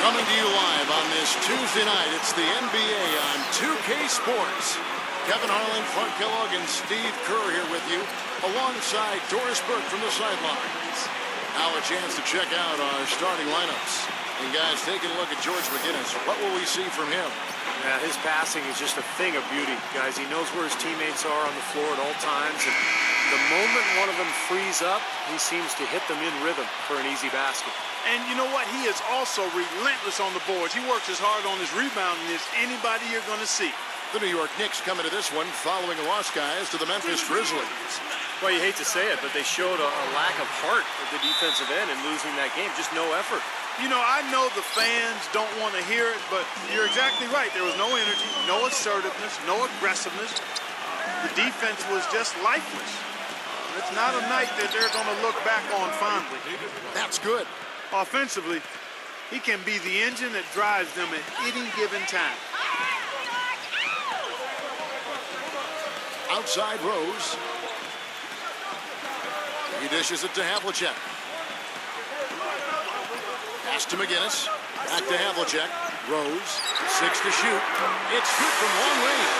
Coming to you live on this Tuesday night, it's the NBA on 2K Sports. Kevin Harlan, Clark Kellogg, and Steve Kerr here with you, alongside Doris Burke from the sidelines. Now a chance to check out our starting lineups. And guys, taking a look at George McGinnis, what will we see from him? Yeah, his passing is just a thing of beauty, guys. He knows where his teammates are on the floor at all times. And the moment one of them frees up, he seems to hit them in rhythm for an easy basket. And you know what? He is also relentless on the boards. He works as hard on his rebounding as anybody you're going to see. The New York Knicks coming to this one following a loss, guys, to the Memphis Grizzlies. Well, you hate to say it, but they showed a lack of heart at the defensive end in losing that game. Just no effort. You know, I know the fans don't want to hear it, but you're exactly right. There was no energy, no assertiveness, no aggressiveness. The defense was just lifeless. It's not a night that they're going to look back on fondly. That's good. Offensively, he can be the engine that drives them at any given time. Outside Rose. He dishes it to Havlicek. Pass to McGinnis. Back to Havlicek. Rose. 6 to shoot. It's good from long range.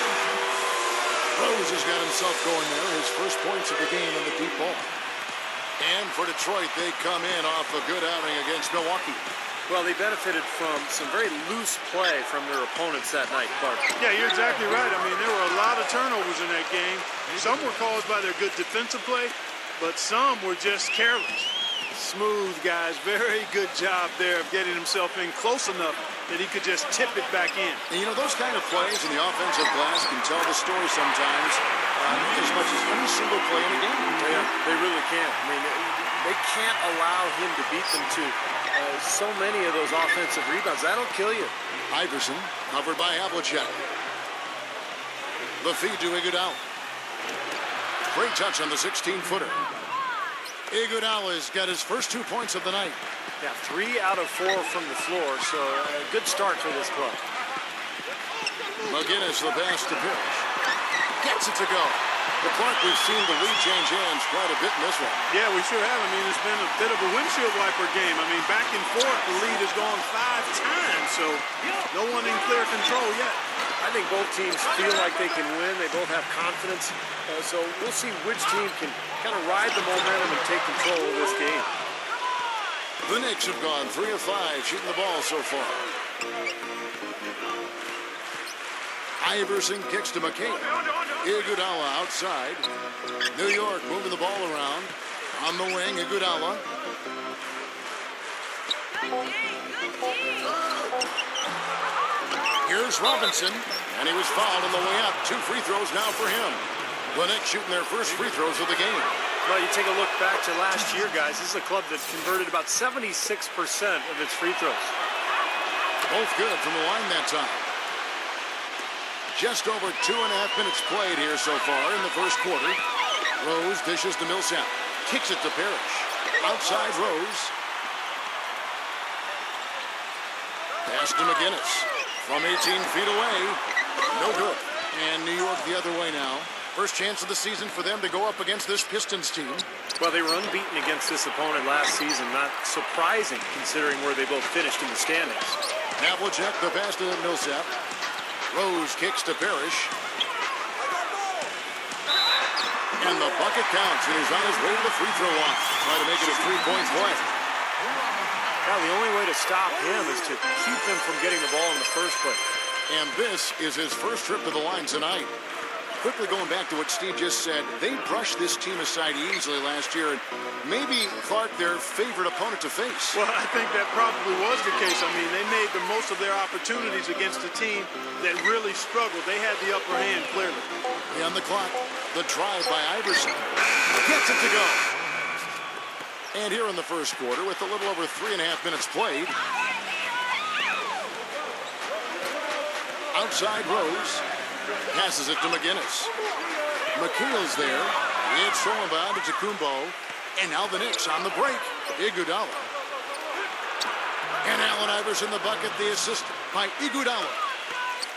Rose has got himself going there. His first points of the game on the deep ball. And for Detroit, they come in off a good outing against Milwaukee. Well, they benefited from some very loose play from their opponents that night, Clark. Yeah, you're exactly right. I mean, there were a lot of turnovers in that game. Some were caused by their good defensive play, but some were just careless. Smooth, guys. Very good job there of getting himself in close enough that he could just tip it back in. And you know, those kind of plays in the offensive glass can tell the story sometimes as much as any single play in a game. Yeah, they really can. I mean, they can't allow him to beat them to so many of those offensive rebounds. That'll kill you. Iverson covered by Havlicek. The feed to Iguodala. Great touch on the 16-footer. Iguodala's got his first 2 points of the night. Yeah, 3 out of 4 from the floor, so a good start for this club. McGinnis, the pass to Parrish. Gets it to go. But Clark, we've seen the lead change hands quite a bit in this one. Yeah, we sure have. I mean, it's been a bit of a windshield wiper game. I mean, back and forth, the lead has gone 5 times, so no one in clear control yet. I think both teams feel like they can win. They both have confidence. So we'll see which team can kind of ride the momentum and take control of this game. The Knicks have gone 3 of 5 shooting the ball so far. Iverson kicks to McCain. Iguodala outside. New York moving the ball around. On the wing, Iguodala. Here's Robinson, and he was fouled on the way up. 2 free throws now for him. The Knicks shooting their first free throws of the game. Well, you take a look back to last year, guys. This is a club that converted about 76% of its free throws. Both good from the line that time. Just over 2.5 minutes played here so far in the first quarter. Rose dishes to Millsap. Kicks it to Parrish. Outside Rose. Pass to McGinnis. From 18 feet away. No good. And New York the other way now. First chance of the season for them to go up against this Pistons team. Well, they were unbeaten against this opponent last season. Not surprising considering where they both finished in the standings. Havlicek, the pass to Millsap. Rose kicks to Parrish. And the bucket counts. And he's on his way to the free throw line. Try to make it a 3-point play. Well, the only way to stop him is to keep him from getting the ball in the first place. And this is his first trip to the line tonight. Quickly going back to what Steve just said, they brushed this team aside easily last year, and maybe, Clark, their favorite opponent to face. Well, I think that probably was the case. I mean, they made the most of their opportunities against a team that really struggled. They had the upper hand, clearly. On the clock, the drive by Iverson. Gets it to go. And here in the first quarter, with a little over 3.5 minutes played. Outside Rose. Passes it to McGinnis. McHale's there. It's thrown by to Kumbo. And now the Knicks on the break. Iguodala. And Allen Iverson the bucket, the assist by Iguodala.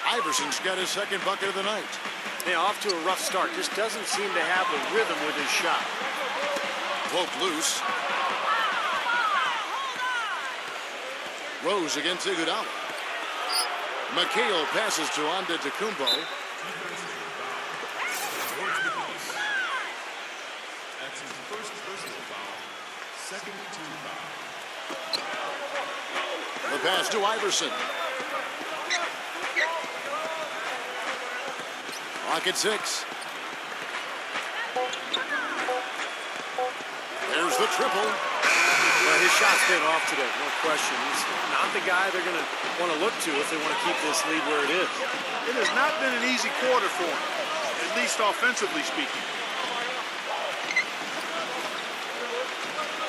Iverson's got his second bucket of the night. Yeah, off to a rough start. Just doesn't seem to have the rhythm with his shot. Poked loose. Rose against Iguodala. McHale passes to Antetokounmpo. That's his first personal foul. Second team foul. The pass to Iverson. Clock at 6. There's the triple. Well, his shot's been off today, no question. He's not the guy they're going to want to look to if they want to keep this lead where it is. It has not been an easy quarter for him, at least offensively speaking.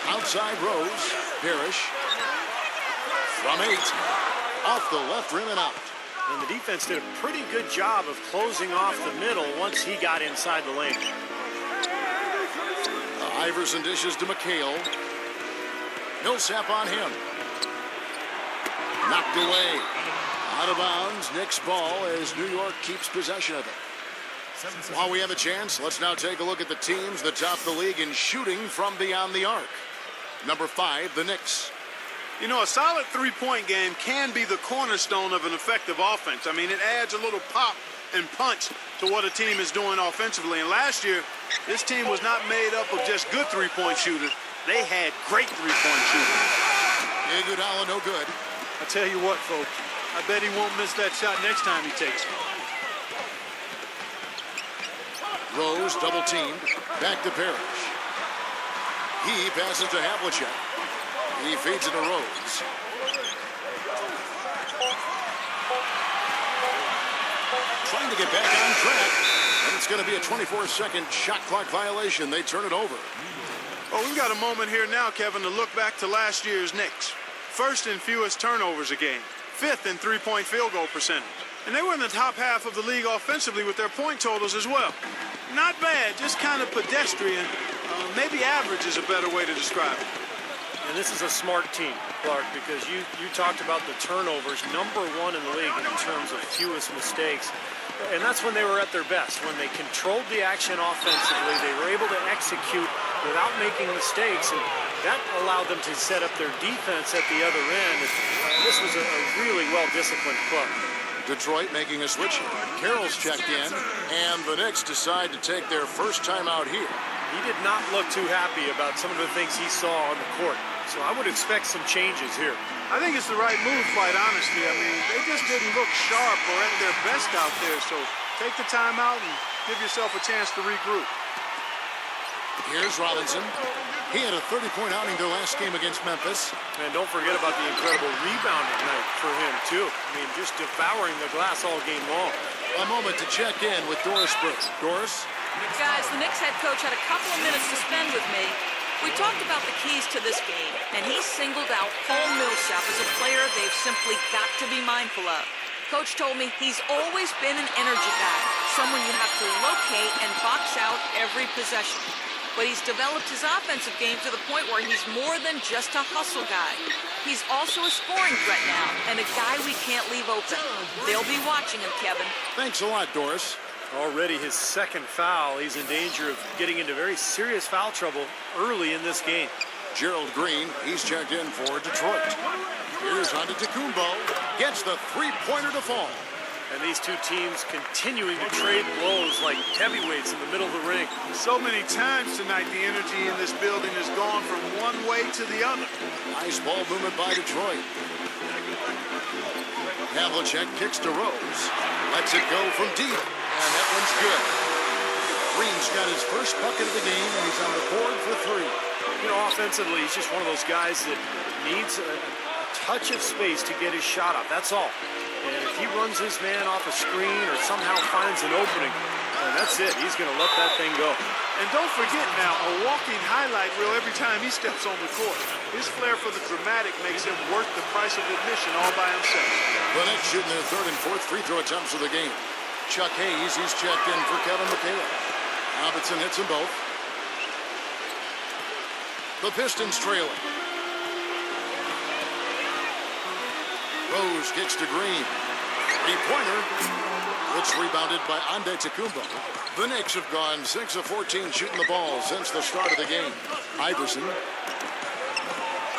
Outside Rose. Parrish. From 8. Off the left rim and out. And the defense did a pretty good job of closing off the middle once he got inside the lane. Iverson dishes to McHale. Millsap on him. Knocked away. Out of bounds. Knicks ball as New York keeps possession of it. While we have a chance, let's now take a look at the teams that top the league in shooting from beyond the arc. Number 5, the Knicks. You know, a solid three-point game can be the cornerstone of an effective offense. I mean, it adds a little pop and punch to what a team is doing offensively. And last year, this team was not made up of just good three-point shooters. They had great three-point shooters. Iguodala no good. I tell you what, folks, I bet he won't miss that shot next time he takes it. Rose double teamed. Back to Parrish. He passes to Havlicek. He feeds it to Rose. Trying to get back on track. And it's going to be a 24-second shot clock violation. They turn it over. Oh, we've got a moment here now, Kevin, to look back to last year's Knicks. First in fewest turnovers a game. 5th in three-point field goal percentage. And they were in the top half of the league offensively with their point totals as well. Not bad, just kind of pedestrian. Maybe average is a better way to describe it. And this is a smart team, Clark, because you talked about the turnovers, number 1 in the league in terms of fewest mistakes. And that's when they were at their best. When they controlled the action offensively, they were able to execute without making mistakes, and that allowed them to set up their defense at the other end. This was a really well-disciplined club. Detroit making a switch. Carroll's checked in, and the Knicks decide to take their first time out here. He did not look too happy about some of the things he saw on the court. So I would expect some changes here. I think it's the right move, quite honestly. I mean, they just didn't look sharp or at their best out there. So take the time out and give yourself a chance to regroup. Here's Robinson. He had a 30-point outing their last game against Memphis. And don't forget about the incredible rebounding night for him, too. I mean, just devouring the glass all game long. A moment to check in with Doris Burke. Doris? Guys, the Knicks head coach had a couple of minutes to spend with me. We talked about the keys to this game, and he singled out Paul Millsap as a player they've simply got to be mindful of. Coach told me he's always been an energy guy, someone you have to locate and box out every possession. But he's developed his offensive game to the point where he's more than just a hustle guy. He's also a scoring threat now, and a guy we can't leave open. They'll be watching him, Kevin. Thanks a lot, Doris. Already his second foul. He's in danger of getting into very serious foul trouble early in this game. Gerald Green, he's checked in for Detroit. Here's Antetokounmpo. Gets the three-pointer to fall. And these two teams continuing to trade blows like heavyweights in the middle of the ring. So many times tonight, the energy in this building has gone from one way to the other. Nice ball movement by Detroit. Havlicek kicks to Rose. Lets it go from deep. And that one's good. Green's got his first bucket of the game, and he's on the board for 3. You know, offensively, he's just one of those guys that needs a touch of space to get his shot up. That's all. And if he runs his man off a screen or somehow finds an opening, that's it. He's going to let that thing go. And don't forget now, a walking highlight reel every time he steps on the court. His flair for the dramatic makes him worth the price of admission all by himself. The Knicks shooting their 3rd and 4th free throw attempts of the game. Chuck Hayes, he's checked in for Kevin McHale. Robertson hits them both. The Pistons trailing. Rose kicks to Green. Three-pointer. It's rebounded by Antetokounmpo. The Knicks have gone 6 of 14 shooting the ball since the start of the game. Iverson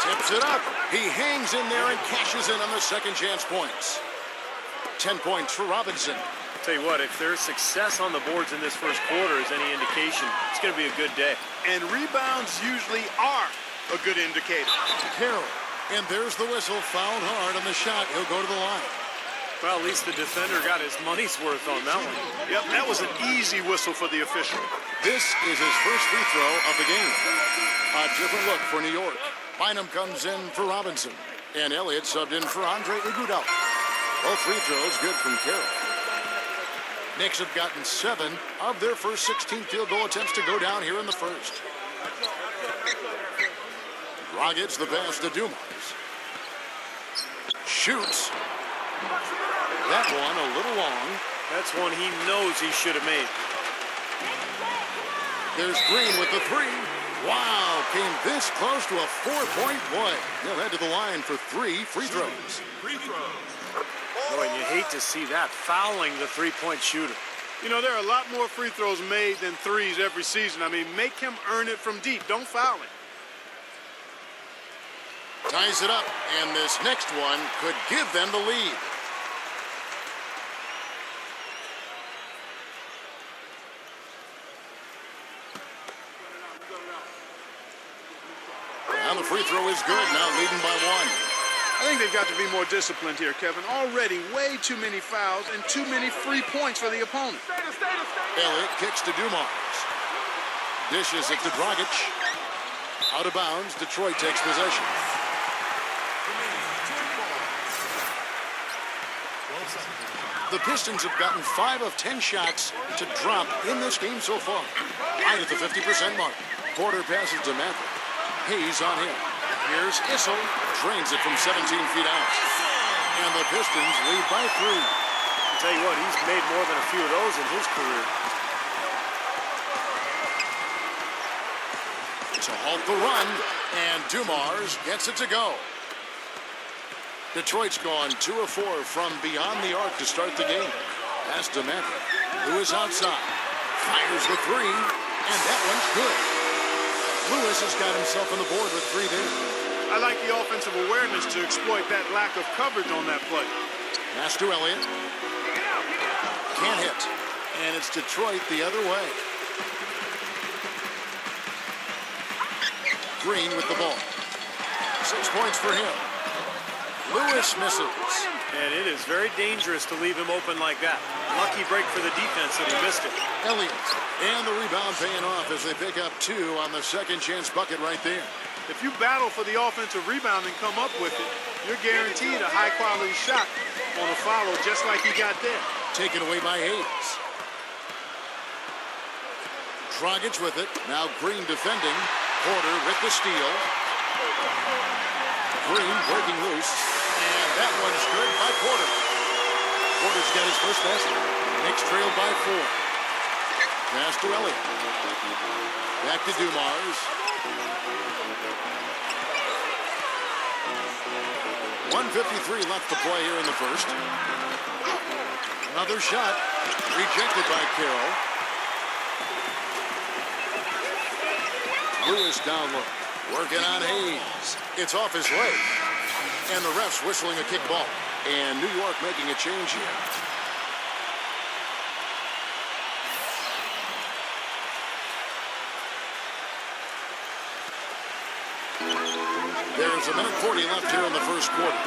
tips it up. He hangs in there and cashes in on the second chance points. 10 points for Robinson. Tell you what, if there's success on the boards in this first quarter is any indication, it's going to be a good day. And rebounds usually are a good indicator. Carroll. And there's the whistle. Fouled hard on the shot. He'll go to the line. Well, at least the defender got his money's worth on that one. Yep, that was an easy whistle for the official. This is his first free throw of the game. A different look for New York. Bynum comes in for Robinson. And Elliott subbed in for Andre Iguodala. Both free throws good from Carroll. Knicks have gotten 7 of their first 16 field goal attempts to go down here in the first. Dragic the pass to Dumars. Shoots. That one a little long. That's one he knows he should have made. There's Green with the 3. Wow, came this close to a 4-point play. He'll head to the line for 3 free throws. Boy, and you hate to see that, fouling the three-point shooter. You know, there are a lot more free throws made than threes every season. I mean, make him earn it from deep. Don't foul him. Ties it up, and this next one could give them the lead. Now the free throw is good, now leading by 1. I think they've got to be more disciplined here, Kevin. Already way too many fouls and too many free points for the opponent. Elliott kicks to Dumars. Dishes it to Dragic. Out of bounds, Detroit takes possession. The Pistons have gotten 5 of 10 shots to drop in this game so far. Right at the 50% mark. Porter passes to Maverick. Hayes on him. Here's Issel. Drains it from 17 feet out. And the Pistons lead by 3. I'll tell you what, he's made more than a few of those in his career. To halt the run, and Dumars gets it to go. Detroit's gone 2 of 4 from beyond the arc to start the game. Pass to Maverick, who is outside. Fires the 3, and that one's good. Lewis has got himself on the board with 3 there. I like the offensive awareness to exploit that lack of coverage on that play. Pass to Elliott. Can't hit. And it's Detroit the other way. Green with the ball. 6 points for him. Lewis misses. And it is very dangerous to leave him open like that. Lucky break for the defense that he missed it. Elliott. And the rebound paying off as they pick up 2 on the second chance bucket right there. If you battle for the offensive rebound and come up with it, you're guaranteed a high-quality shot on a follow just like he got there. Taken away by Hayes. Dragic with it. Now Green defending. Porter with the steal. Green breaking loose. And that one's good by Porter. Porter's got his first basket. Knicks trailed by 4. Pass to Elliott. Back to Dumars. 1:53 left to play here in the first. Another shot. Rejected by Carroll. Lewis down low. Working on Hayes. It's off his leg. And the ref's whistling a kick ball. And New York making a change here. There's 1:40 left here in the first quarter.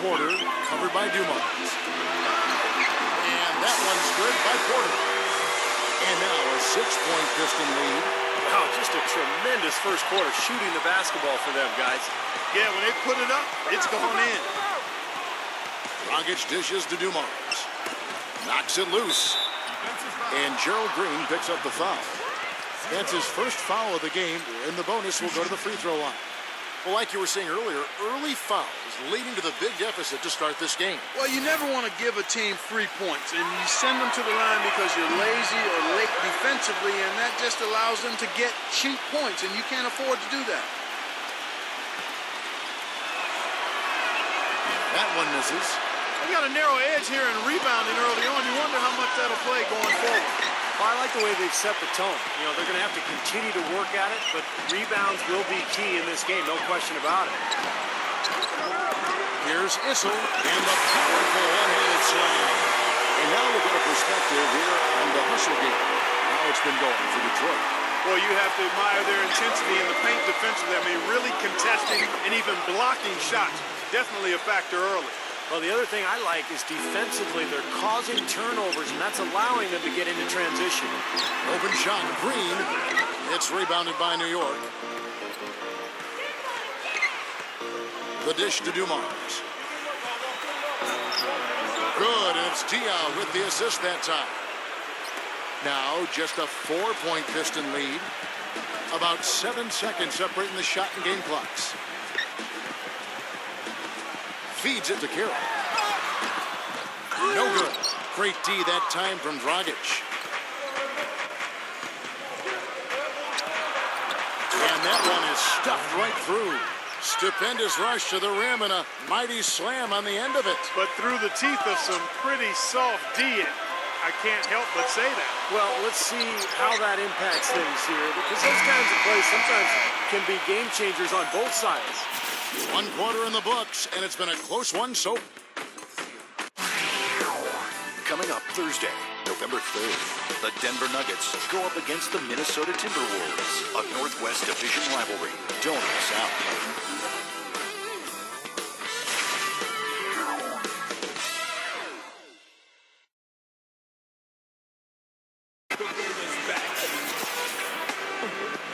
Porter covered by Dumars. And that one's good by Porter. And now a 6-point Piston lead. Wow, just a tremendous first quarter shooting the basketball for them, guys. Yeah, when they put it up, it's gone in. Dragic dishes to Dumars. Knocks it loose. And Gerald Green picks up the foul. That's his first foul of the game, and the bonus will go to the free throw line. Well, like you were saying earlier, early fouls leading to the big deficit to start this game. Well, you never want to give a team free points, and you send them to the line because you're lazy or late defensively, and that just allows them to get cheap points, and you can't afford to do that. That one misses. They got a narrow edge here in rebounding early on. You wonder how much that'll play going forward. Well, I like the way they've set the tone. You know, they're going to have to continue to work at it, but rebounds will be key in this game, no question about it. Here's Issel and the powerful one-handed slam. And now we'll get a perspective here on the hustle game. How it's been going for Detroit. Well, you have to admire their intensity in the paint defensively. I mean, really contesting and even blocking shots. Definitely a factor early. Well, the other thing I like is defensively, they're causing turnovers, and that's allowing them to get into transition. Open shot, Green. It's rebounded by New York. The dish to Dumars. Good, and it's Diaw with the assist that time. Now, just a 4-point Piston lead. About 7 seconds separating the shot and game clocks. Feeds it to Carroll. No good. Great D that time from Dragic. And that one is stuffed right through. Stupendous rush to the rim and a mighty slam on the end of it. But through the teeth of some pretty soft D. I can't help but say that. Well, let's see how that impacts things here, because those kinds of plays sometimes can be game changers on both sides. 1 quarter in the books, and it's been a close one so. Coming up Thursday, November 3rd, the Denver Nuggets go up against the Minnesota Timberwolves, a Northwest Division rivalry. Don't miss out.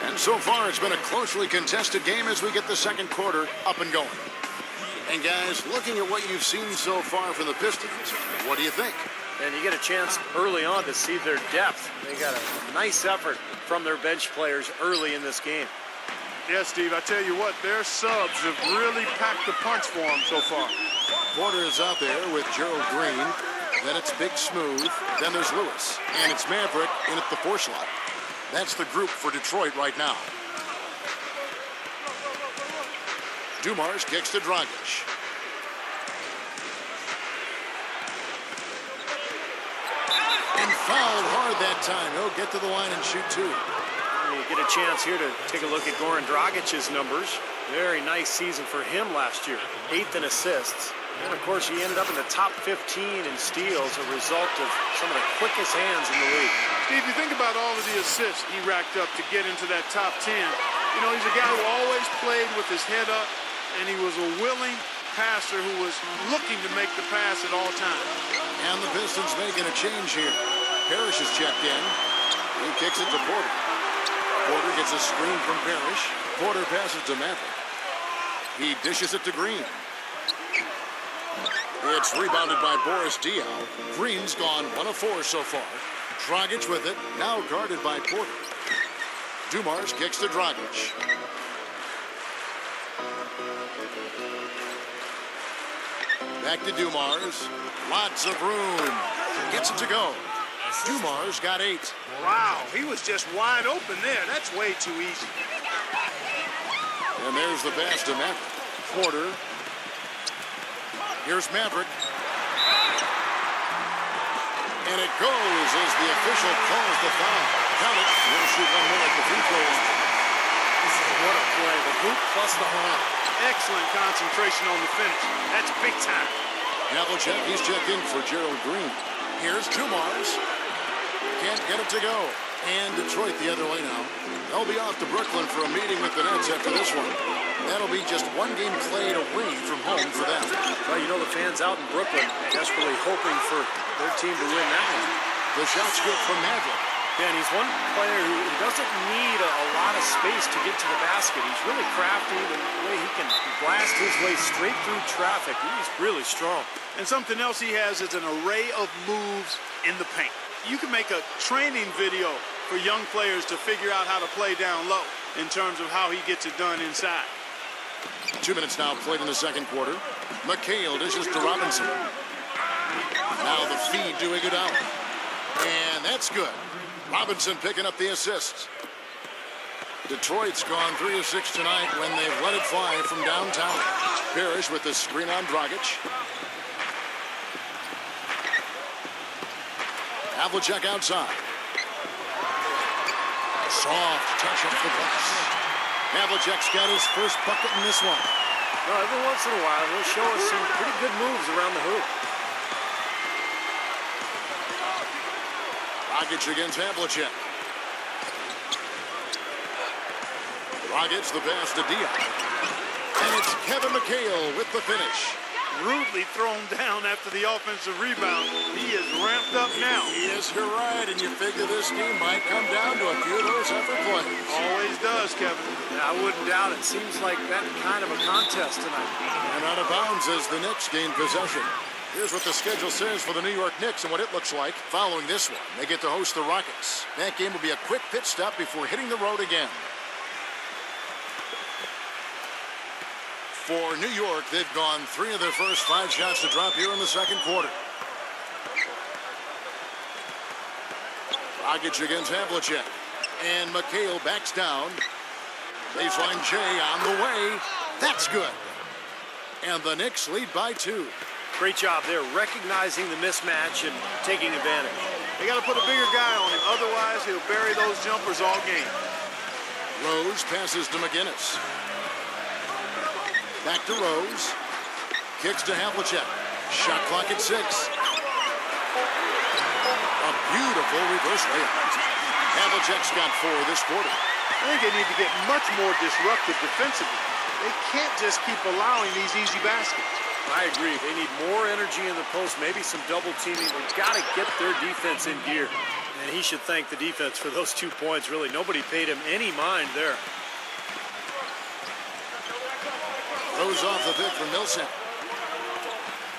And so far, it's been a closely contested game as we get the second quarter up and going. And guys, looking at what you've seen so far from the Pistons, what do you think? And you get a chance early on to see their depth. They got a nice effort from their bench players early in this game. Yeah, Steve, I tell you what, their subs have really packed the punch for them so far. Porter is out there with Gerald Green. Then it's Big Smooth. Then there's Lewis. And it's Maverick in at the 4 slot. That's the group for Detroit right now. Dumars kicks to Dragic. And fouled hard that time. He'll get to the line and shoot 2. You get a chance here to take a look at Goran Dragic's numbers. Very nice season for him last year. 8th in assists. And, of course, he ended up in the top 15 in steals, a result of some of the quickest hands in the league. Steve, you think about all of the assists he racked up to get into that top 10. You know, he's a guy who always played with his head up, and he was a willing passer who was looking to make the pass at all times. And the Pistons making a change here. Parrish is checked in. He kicks it to Porter. Porter gets a screen from Parrish. Porter passes to Maverick. He dishes it to Green. It's rebounded by Boris Diaw. Green's gone 1 of 4 so far. Dragic with it, now guarded by Porter. Dumars kicks to Dragic. Back to Dumars. Lots of room. Gets it to go. Dumars got 8. Wow, he was just wide open there. That's way too easy. And there's the pass to Maverick. Porter. Here's Maverick. And it goes as the official calls the foul. Count it. We'll shoot 1 more at the free throw line. What a play. The boot plus the horn. Excellent concentration on the finish. That's big time. Havlicek, he's checked in for Gerald Green. Here's Dumars. Can't get it to go. And Detroit the other way now. They'll be off to Brooklyn for a meeting with the Nets after this one. That'll be just 1 game played away from home for them. Well, you know the fans out in Brooklyn desperately hoping for their team to win that one. The shot's good from Maverick. Yeah, and he's one player who doesn't need a lot of space to get to the basket. He's really crafty. The way he can blast his way straight through traffic. He's really strong. And something else he has is an array of moves in the paint. You can make a training video for young players to figure out how to play down low in terms of how he gets it done inside. 2 minutes now played in the second quarter. McHale dishes to Robinson. Now the feed to Iguodala. And that's good. Robinson picking up the assists. Detroit's gone 3 of 6 tonight when they've let it fly from downtown. Parrish with the screen on Dragic. Havlicek outside. Soft touch off the glass. Havlicek's got his first bucket in this one. Well, every once in a while, he'll show us some pretty good moves around the hoop. Rogic against Havlicek. Rogic the pass to Dion. And it's Kevin McHale with the finish. Rudely thrown down after the offensive rebound. He is ramped up now. Yes, you're right, and you figure this game might come down to a few of those effort plays. Always does, Kevin. Yeah, I wouldn't doubt it. Seems like that kind of a contest tonight. And out of bounds as the Knicks gain possession. Here's what the schedule says for the New York Knicks and what it looks like following this one. They get to host the Rockets. That game will be a quick pit stop before hitting the road again. For New York, they've gone 3 of their first 5 shots to drop here in the second quarter. Rogic against Havlicek. And McHale backs down. Baseline J on the way. That's good. And the Knicks lead by 2. Great job there, recognizing the mismatch and taking advantage. They got to put a bigger guy on him. Otherwise, he'll bury those jumpers all game. Rose passes to McGinnis. Back to Rose. Kicks to Havlicek. Shot clock at 6. A beautiful reverse layup. Havlicek's got 4 this quarter. I think they need to get much more disruptive defensively. They can't just keep allowing these easy baskets. I agree. They need more energy in the post, maybe some double teaming. They've got to get their defense in gear. And he should thank the defense for those 2 points. Really, nobody paid him any mind there. Rose off the pick from Millsap.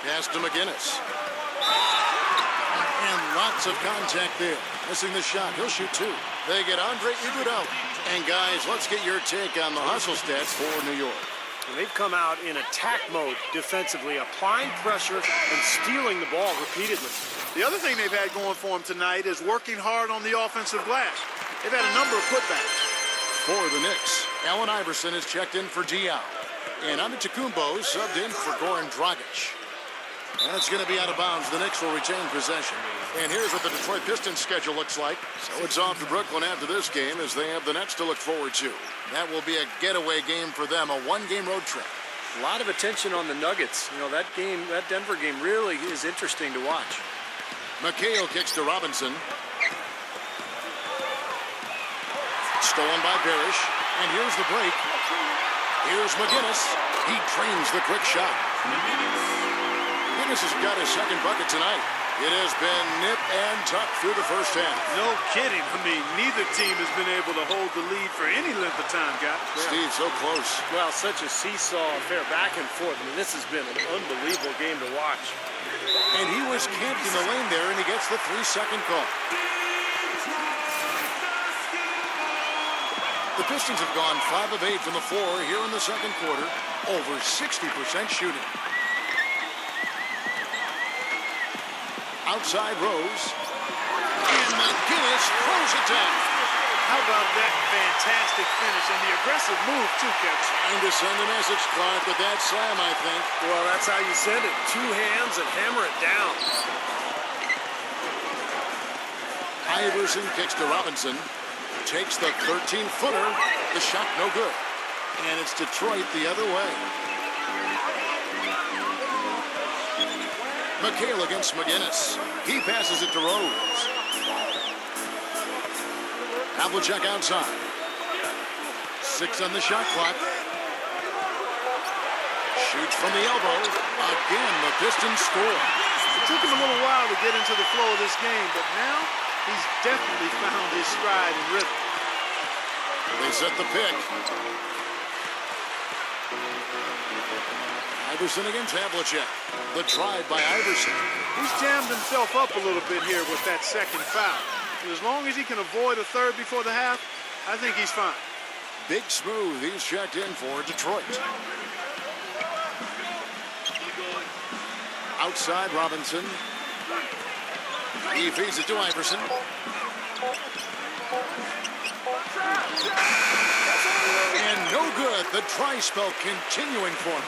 Pass to McGinnis. And lots of contact there. Missing the shot. He'll shoot 2. They get Andre Iguodala. And guys, let's get your take on the hustle stats for New York. And they've come out in attack mode defensively, applying pressure and stealing the ball repeatedly. The other thing they've had going for them tonight is working hard on the offensive glass. They've had a number of putbacks. For the Knicks, Allen Iverson is checked in for Dion. And Antetokounmpo subbed in for Goran Dragic. That's going to be out of bounds. The Knicks will retain possession. And here's what the Detroit Pistons schedule looks like. So it's off to Brooklyn after this game as they have the Nets to look forward to. That will be a getaway game for them, a 1-game road trip. A lot of attention on the Nuggets. You know, that Denver game really is interesting to watch. McHale kicks to Robinson. Stolen by Parrish. And here's the break. Here's McGinnis. He trains the quick shot. McGinnis has got his second bucket tonight. It has been nip and tuck through the first half. No kidding. I mean, neither team has been able to hold the lead for any length of time, guys. Steve, so close. Well, such a seesaw affair, back and forth. I mean, this has been an unbelievable game to watch. And he was camped in the lane there, and he gets the 3-second call. The Pistons have gone 5 of 8 from the floor here in the second quarter, over 60% shooting. Outside Rose. And McGinnis throws it down. How about that fantastic finish and the aggressive move, too, Kevin? Trying to send a message, Clark, with that slam, I think. Well, that's how you send it. 2 hands and hammer it down. Iverson kicks to Robinson. Takes the 13-footer. The shot no good. And it's Detroit the other way. McHale against McGinnis. He passes it to Rose. Havlicek outside. 6 on the shot clock. Shoots from the elbow. Again, the Pistons score. It took him a little while to get into the flow of this game, but now he's definitely found his stride and rhythm. They set the pick. Iverson against Havlicek. The drive by Iverson. He's jammed himself up a little bit here with that second foul. And as long as he can avoid a third before the half, I think he's fine. Big Smooth, he's checked in for Detroit. Outside Robinson. He feeds it to Iverson. And no good. The dry spell continuing for him.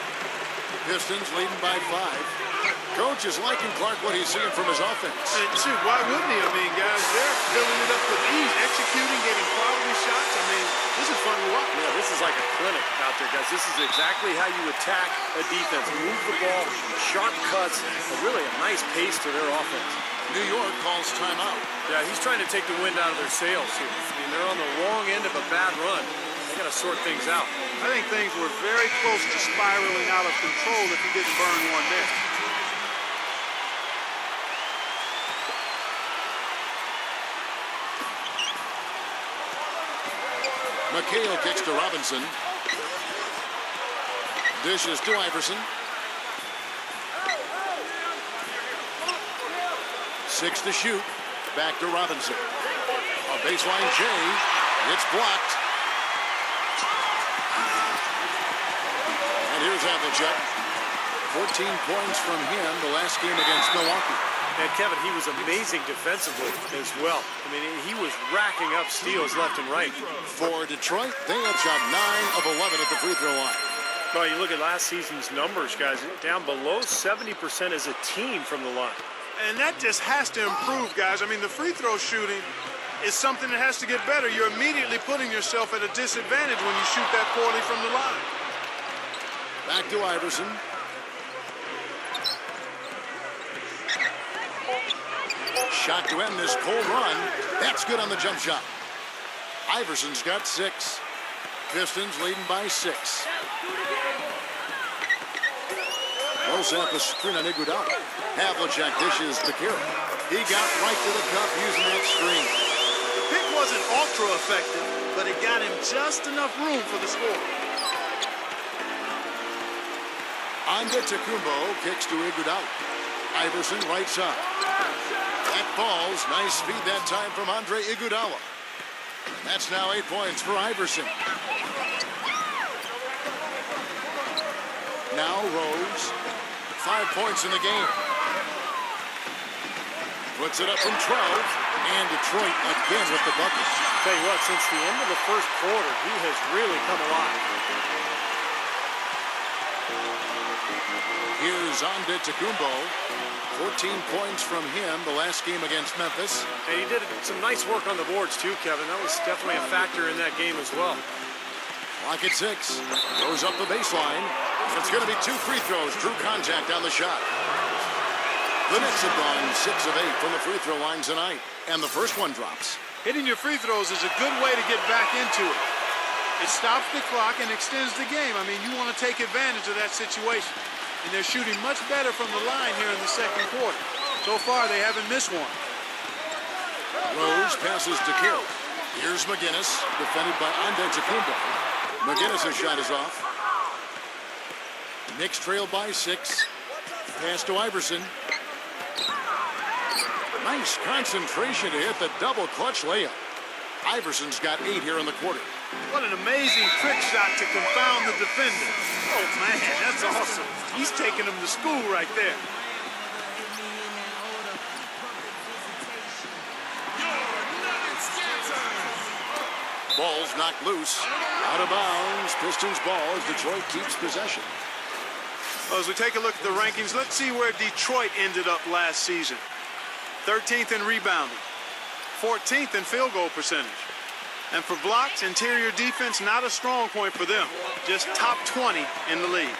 Pistons leading by 5. Coach is liking Clark what he's seeing from his offense. And shoot, why wouldn't he? I mean, guys, they're filling it up with ease, executing, getting quality shots. I mean, this is fun to watch. Yeah, this is like a clinic out there, guys. This is exactly how you attack a defense. Move the ball, sharp cuts, but really a nice pace to their offense. New York calls timeout. Yeah, he's trying to take the wind out of their sails here. I mean, they're on the wrong end of a bad run. They got to sort things out. I think things were very close to spiraling out of control if he didn't burn one there. McHale kicks to Robinson. Dishes to Iverson. 6 to shoot. Back to Robinson. A baseline J. It's blocked. And here's Havlicek. 14 points from him the last game against Milwaukee. And Kevin, he was amazing defensively as well. I mean, he was racking up steals left and right. For Detroit, they have shot 9 of 11 at the free throw line. Well, you look at last season's numbers, guys, down below 70% as a team from the line. And that just has to improve, guys. I mean, the free throw shooting is something that has to get better. You're immediately putting yourself at a disadvantage when you shoot that poorly from the line. Back to Iverson. Shot to end this cold run. That's good on the jump shot. Iverson's got 6. Pistons leading by 6. Millsap a screen on Iguodala. Havlicek dishes to Kira. He got right to the cup using that screen. The pick wasn't ultra effective, but it got him just enough room for the score. Antetokounmpo kicks to Iguodala. Iverson right side. That falls. Nice speed that time from Andre Iguodala. That's now 8 points for Iverson. Now Rose. 5 points in the game. Puts it up from 12. And Detroit again with the bucket. Tell you what, since the end of the first quarter, he has really come alive. Here's Antetokounmpo. 14 points from him the last game against Memphis. And he did some nice work on the boards too, Kevin. That was definitely a factor in that game as well. Clock at 6. Goes up the baseline. It's going to be 2 free throws. True contact on the shot. The Knicks have gone 6 of 8 from the free throw line tonight. And the first one drops. Hitting your free throws is a good way to get back into it. It stops the clock and extends the game. I mean, you want to take advantage of that situation. And they're shooting much better from the line here in the second quarter. So far, they haven't missed one. Rose passes to Kira. Here's McGinnis, defended by Antetokounmpo. McGinnis' shot is off. Knicks trail by 6. Pass to Iverson. Nice concentration to hit the double clutch layup. Iverson's got 8 here in the quarter. What an amazing trick shot to confound the defender. Oh, man, that's awesome. He's taking him to school right there. Ball's knocked loose. Out of bounds. Pistons ball as Detroit keeps possession. Well, as we take a look at the rankings, let's see where Detroit ended up last season. 13th in rebounding. 14th in field goal percentage. And for blocks, interior defense, not a strong point for them. Just top 20 in the league.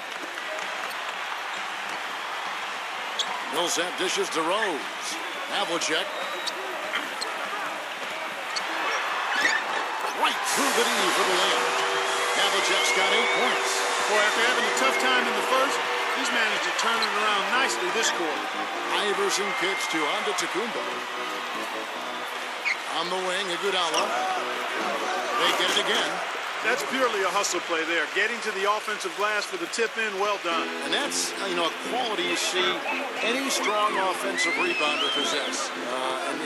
Millsap dishes to Rose. Havlicek. Right through the knee for the layup. Havlicek's got 8 points. Boy, after having a tough time in the first, he's managed to turn it around nicely this quarter. Iverson kicks to Antetokounmpo. On the wing, Iguodala. They get it again. That's purely a hustle play there. Getting to the offensive glass for the tip-in, well done. And that's, a quality you see any strong offensive rebounder possess.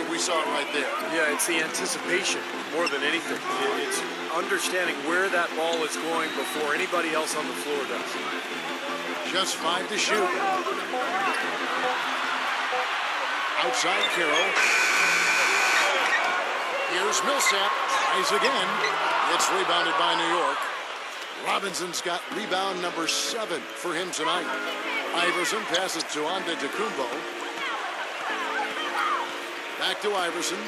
We saw it right there. Yeah, it's the anticipation more than anything. It's understanding where that ball is going before anybody else on the floor does. Just 5 to shoot. Outside Carroll. Here's Millsap. Tries again. It's rebounded by New York. Robinson's got rebound number 7 for him tonight. Iverson passes to Antetokounmpo. Back to Iverson.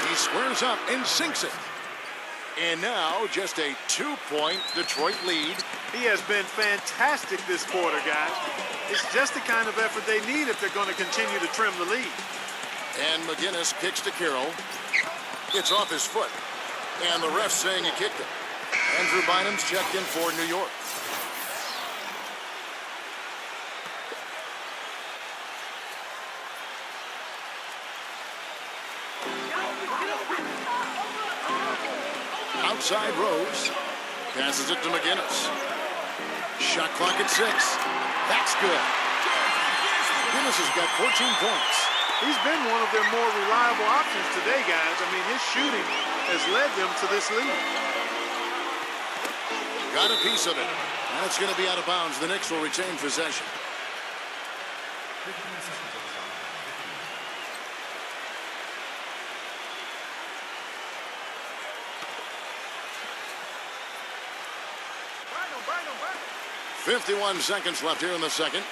He squares up and sinks it. And now just a 2-point Detroit lead. He has been fantastic this quarter, guys. It's just the kind of effort they need if they're going to continue to trim the lead. And McGinnis kicks to Carroll. It's off his foot. And the ref's saying he kicked it. Andrew Bynum's checked in for New York. Outside Rose. Passes it to McGinnis. Shot clock at 6. That's good. McGinnis has got 14 points. He's been one of their more reliable options today, guys. I mean, his shooting has led them to this lead. Got a piece of it. And it's going to be out of bounds. The Knicks will retain possession. Bynum. 51 seconds left here in the second.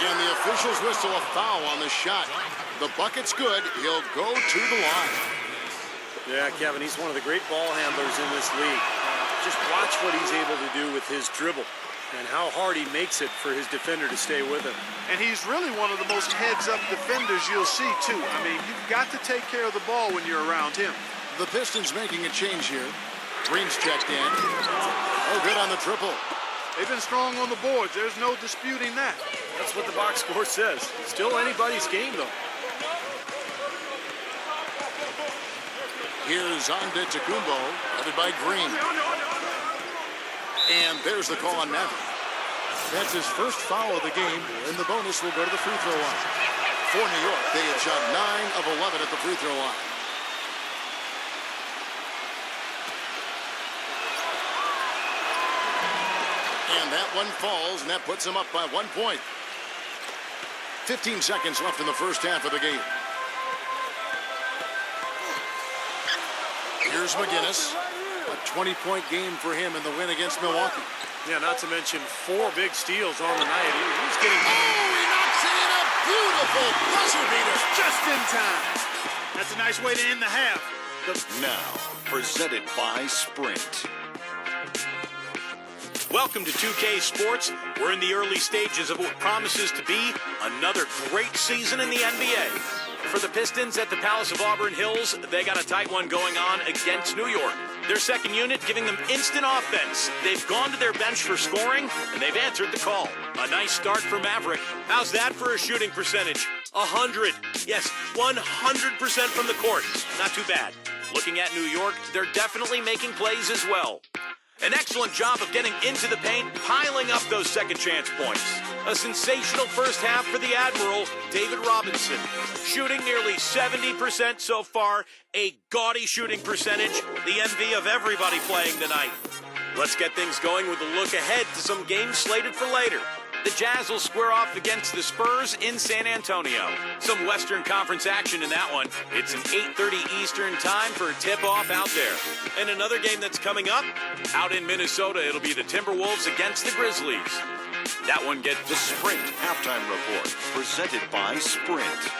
And the officials whistle a foul on the shot. The bucket's good. He'll go to the line. Yeah, Kevin, he's one of the great ball handlers in this league. Just watch what he's able to do with his dribble and how hard he makes it for his defender to stay with him. And he's really one of the most heads-up defenders you'll see, too. I mean, you've got to take care of the ball when you're around him. The Pistons making a change here. Green's checked in. Oh, good on the triple. They've been strong on the boards. There's no disputing that. That's what the box score says. Still anybody's game, though. Here's Antetokounmpo, headed by Green. And there's the call on Maverick. That's his first foul of the game, and the bonus will go to the free throw line. For New York, they had shot 9 of 11 at the free throw line. And that one falls, and that puts him up by 1 point. 15 seconds left in the first half of the game. Here's McGinnis. A 20-point game for him in the win against Milwaukee. Yeah, not to mention 4 big steals on the night. He's getting... Oh, he knocks it in. A beautiful buzzer beater. Just in time. That's a nice way to end the half. Now, presented by Sprint. Welcome to 2K Sports. We're in the early stages of what promises to be another great season in the NBA. For the Pistons at the Palace of Auburn Hills, they got a tight one going on against New York. Their second unit giving them instant offense. They've gone to their bench for scoring, and they've answered the call. A nice start for Maverick. How's that for a shooting percentage? 100. Yes, 100% from the court. Not too bad. Looking at New York, they're definitely making plays as well. An excellent job of getting into the paint, piling up those second chance points. A sensational first half for the Admiral, David Robinson. Shooting nearly 70% so far, a gaudy shooting percentage, the envy of everybody playing tonight. Let's get things going with a look ahead to some games slated for later. The Jazz will square off against the Spurs in San Antonio. Some Western Conference action in that one. It's an 8:30 Eastern time for a tip-off out there. And another game that's coming up, out in Minnesota, it'll be the Timberwolves against the Grizzlies. That one gets The Sprint Halftime Report, presented by Sprint.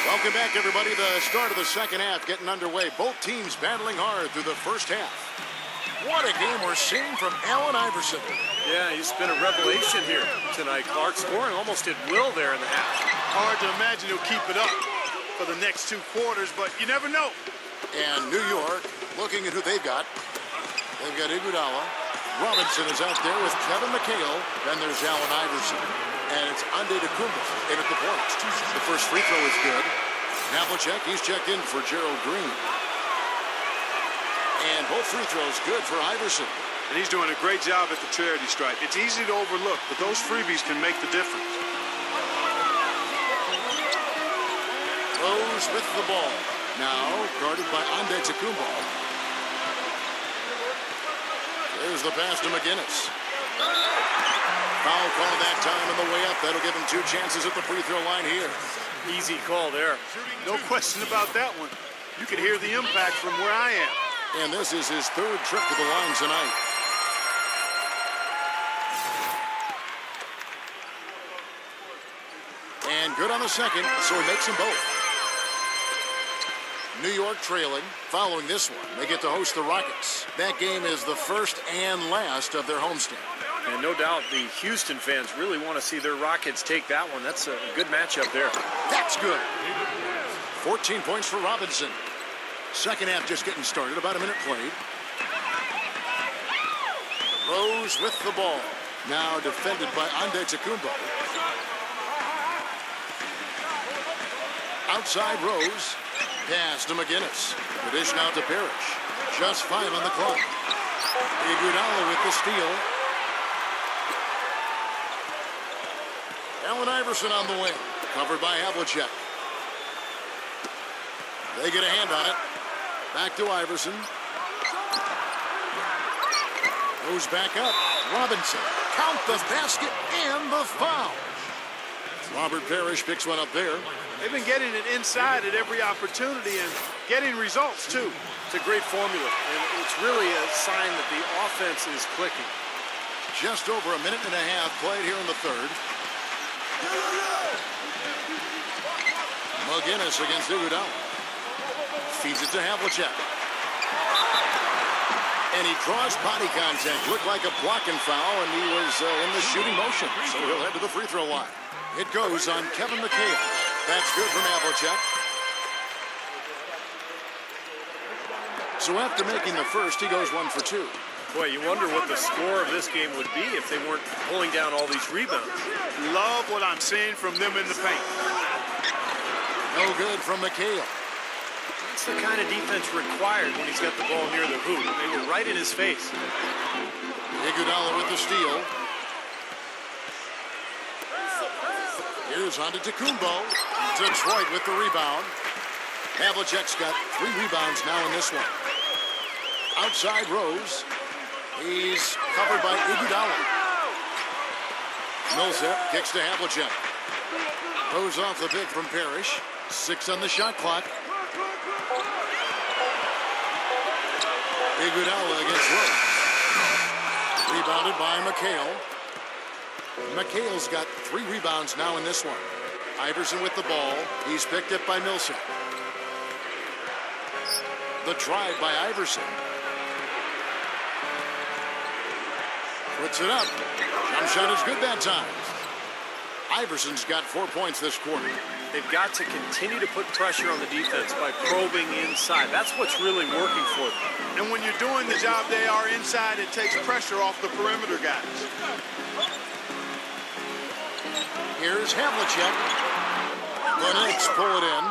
Welcome back, everybody. The start of the second half getting underway. Both teams battling hard through the first half. What a game we're seeing from Allen Iverson. Yeah, he's been a revelation here tonight, Clark. Scoring almost at will there in the half. Hard to imagine he'll keep it up for the next 2 quarters, but you never know. And New York, looking at who they've got. They've got Iguodala. Robinson is out there with Kevin McHale. Then there's Allen Iverson. And it's Antetokounmpo in at the point. The first free throw is good. Havlicek, he's checked in for Gerald Green. And both free throws good for Iverson. And he's doing a great job at the charity stripe. It's easy to overlook, but those freebies can make the difference. Rose with the ball. Now guarded by Antetokounmpo. There's the pass to McGinnis. Foul call that time on the way up. That'll give him 2 chances at the free throw line here. Easy call there. No question about that one. You can hear the impact from where I am. And this is his third trip to the line tonight. And good on the second, so he makes them both. New York trailing. Following this one, they get to host the Rockets. That game is the first and last of their homestand. And no doubt the Houston fans really want to see their Rockets take that one. That's a good matchup there. That's good. 14 points for Robinson. Second half just getting started, about a minute played. Rose with the ball. Now defended by Antetokounmpo. Outside Rose. Pass to McGinnis. The dish now to Parrish. Just 5 on the clock. Iguodala with the steal. Allen Iverson on the wing. Covered by Havlicek. They get a hand on it. Back to Iverson. Goes back up. Robinson. Count the basket and the foul. Robert Parrish picks one up there. They've been getting it inside at every opportunity and getting results, too. It's a great formula, and it's really a sign that the offense is clicking. Just over a minute and a half played here in the third. McGinnis against Iguodala. Feeds it to Havlicek. And he draws body contact. Looked like a blocking foul, and he was in the shooting motion. So he'll head to the free throw line. It goes on Kevin McHale. That's good from Havlicek. So after making the first, he goes 1 for 2. Boy, you wonder what the score of this game would be if they weren't pulling down all these rebounds. Love what I'm seeing from them in the paint. No good from McHale. That's the kind of defense required when he's got the ball near the hoop. They were right in his face. Iguodala with the steal. Here's Antetokounmpo. Detroit with the rebound. Havlicek's got 3 rebounds now in this one. Outside Rose. He's covered by Iguodala. Millsap kicks to Havlicek. Goes off the pick from Parrish. 6 on the shot clock. Iguodala against Rose. Rebounded by McHale. McHale's got 3 rebounds now in this one. Iverson with the ball. He's picked up by Millsap. The drive by Iverson. Puts it up. Jump shot is good that time. Iverson's got 4 points this quarter. They've got to continue to put pressure on the defense by probing inside. That's what's really working for them. And when you're doing the job they are inside, it takes pressure off the perimeter guys. Here's Havlicek. The Knicks pull it in.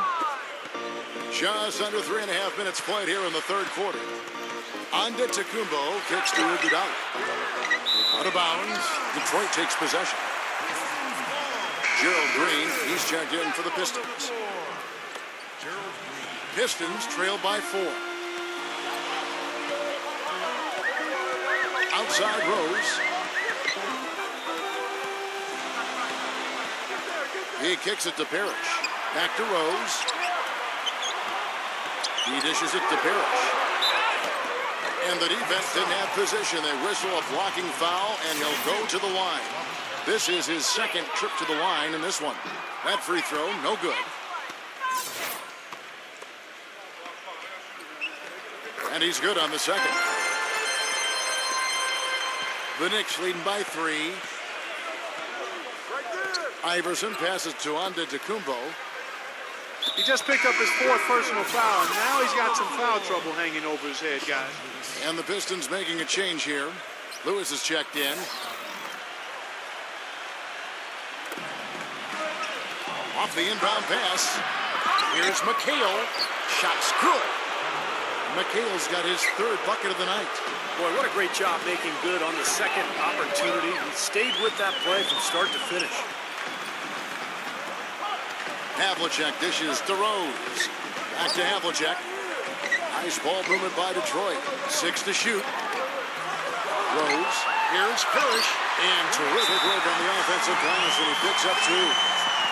Just under 3.5 minutes played here in the third quarter. Antetokounmpo kicks to Iguodala. Out of bounds. Detroit takes possession. Gerald Green, he's checked in for the Pistons. Pistons trail by 4. Outside Rose. He kicks it to Parrish. Back to Rose. He dishes it to Parrish. And the defense didn't have position. They whistle a blocking foul, and he'll go to the line. This is his second trip to the line in this one. That free throw, no good. And he's good on the second. The Knicks leading by 3. Iverson passes to Antetokounmpo. He just picked up his 4th personal foul, and now he's got some foul trouble hanging over his head, guys. And the Pistons making a change here. Lewis is checked in. Off the inbound pass. Here's McHale. Shot's good. McHale's got his 3rd bucket of the night. Boy, what a great job making good on the second opportunity. He stayed with that play from start to finish. Havlicek dishes to Rose. Back to Havlicek. Nice ball movement by Detroit. 6 to shoot. Rose. Here's Parrish. And terrific work on the offensive glass, and he picks up 2.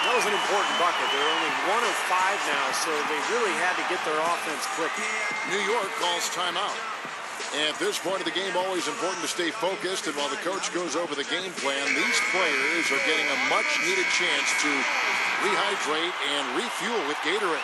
That was an important bucket. They're only 1 of 5 now, so they really had to get their offense clicking. New York calls timeout. At this point of the game, always important to stay focused. And while the coach goes over the game plan, these players are getting a much-needed chance to rehydrate and refuel with Gatorade.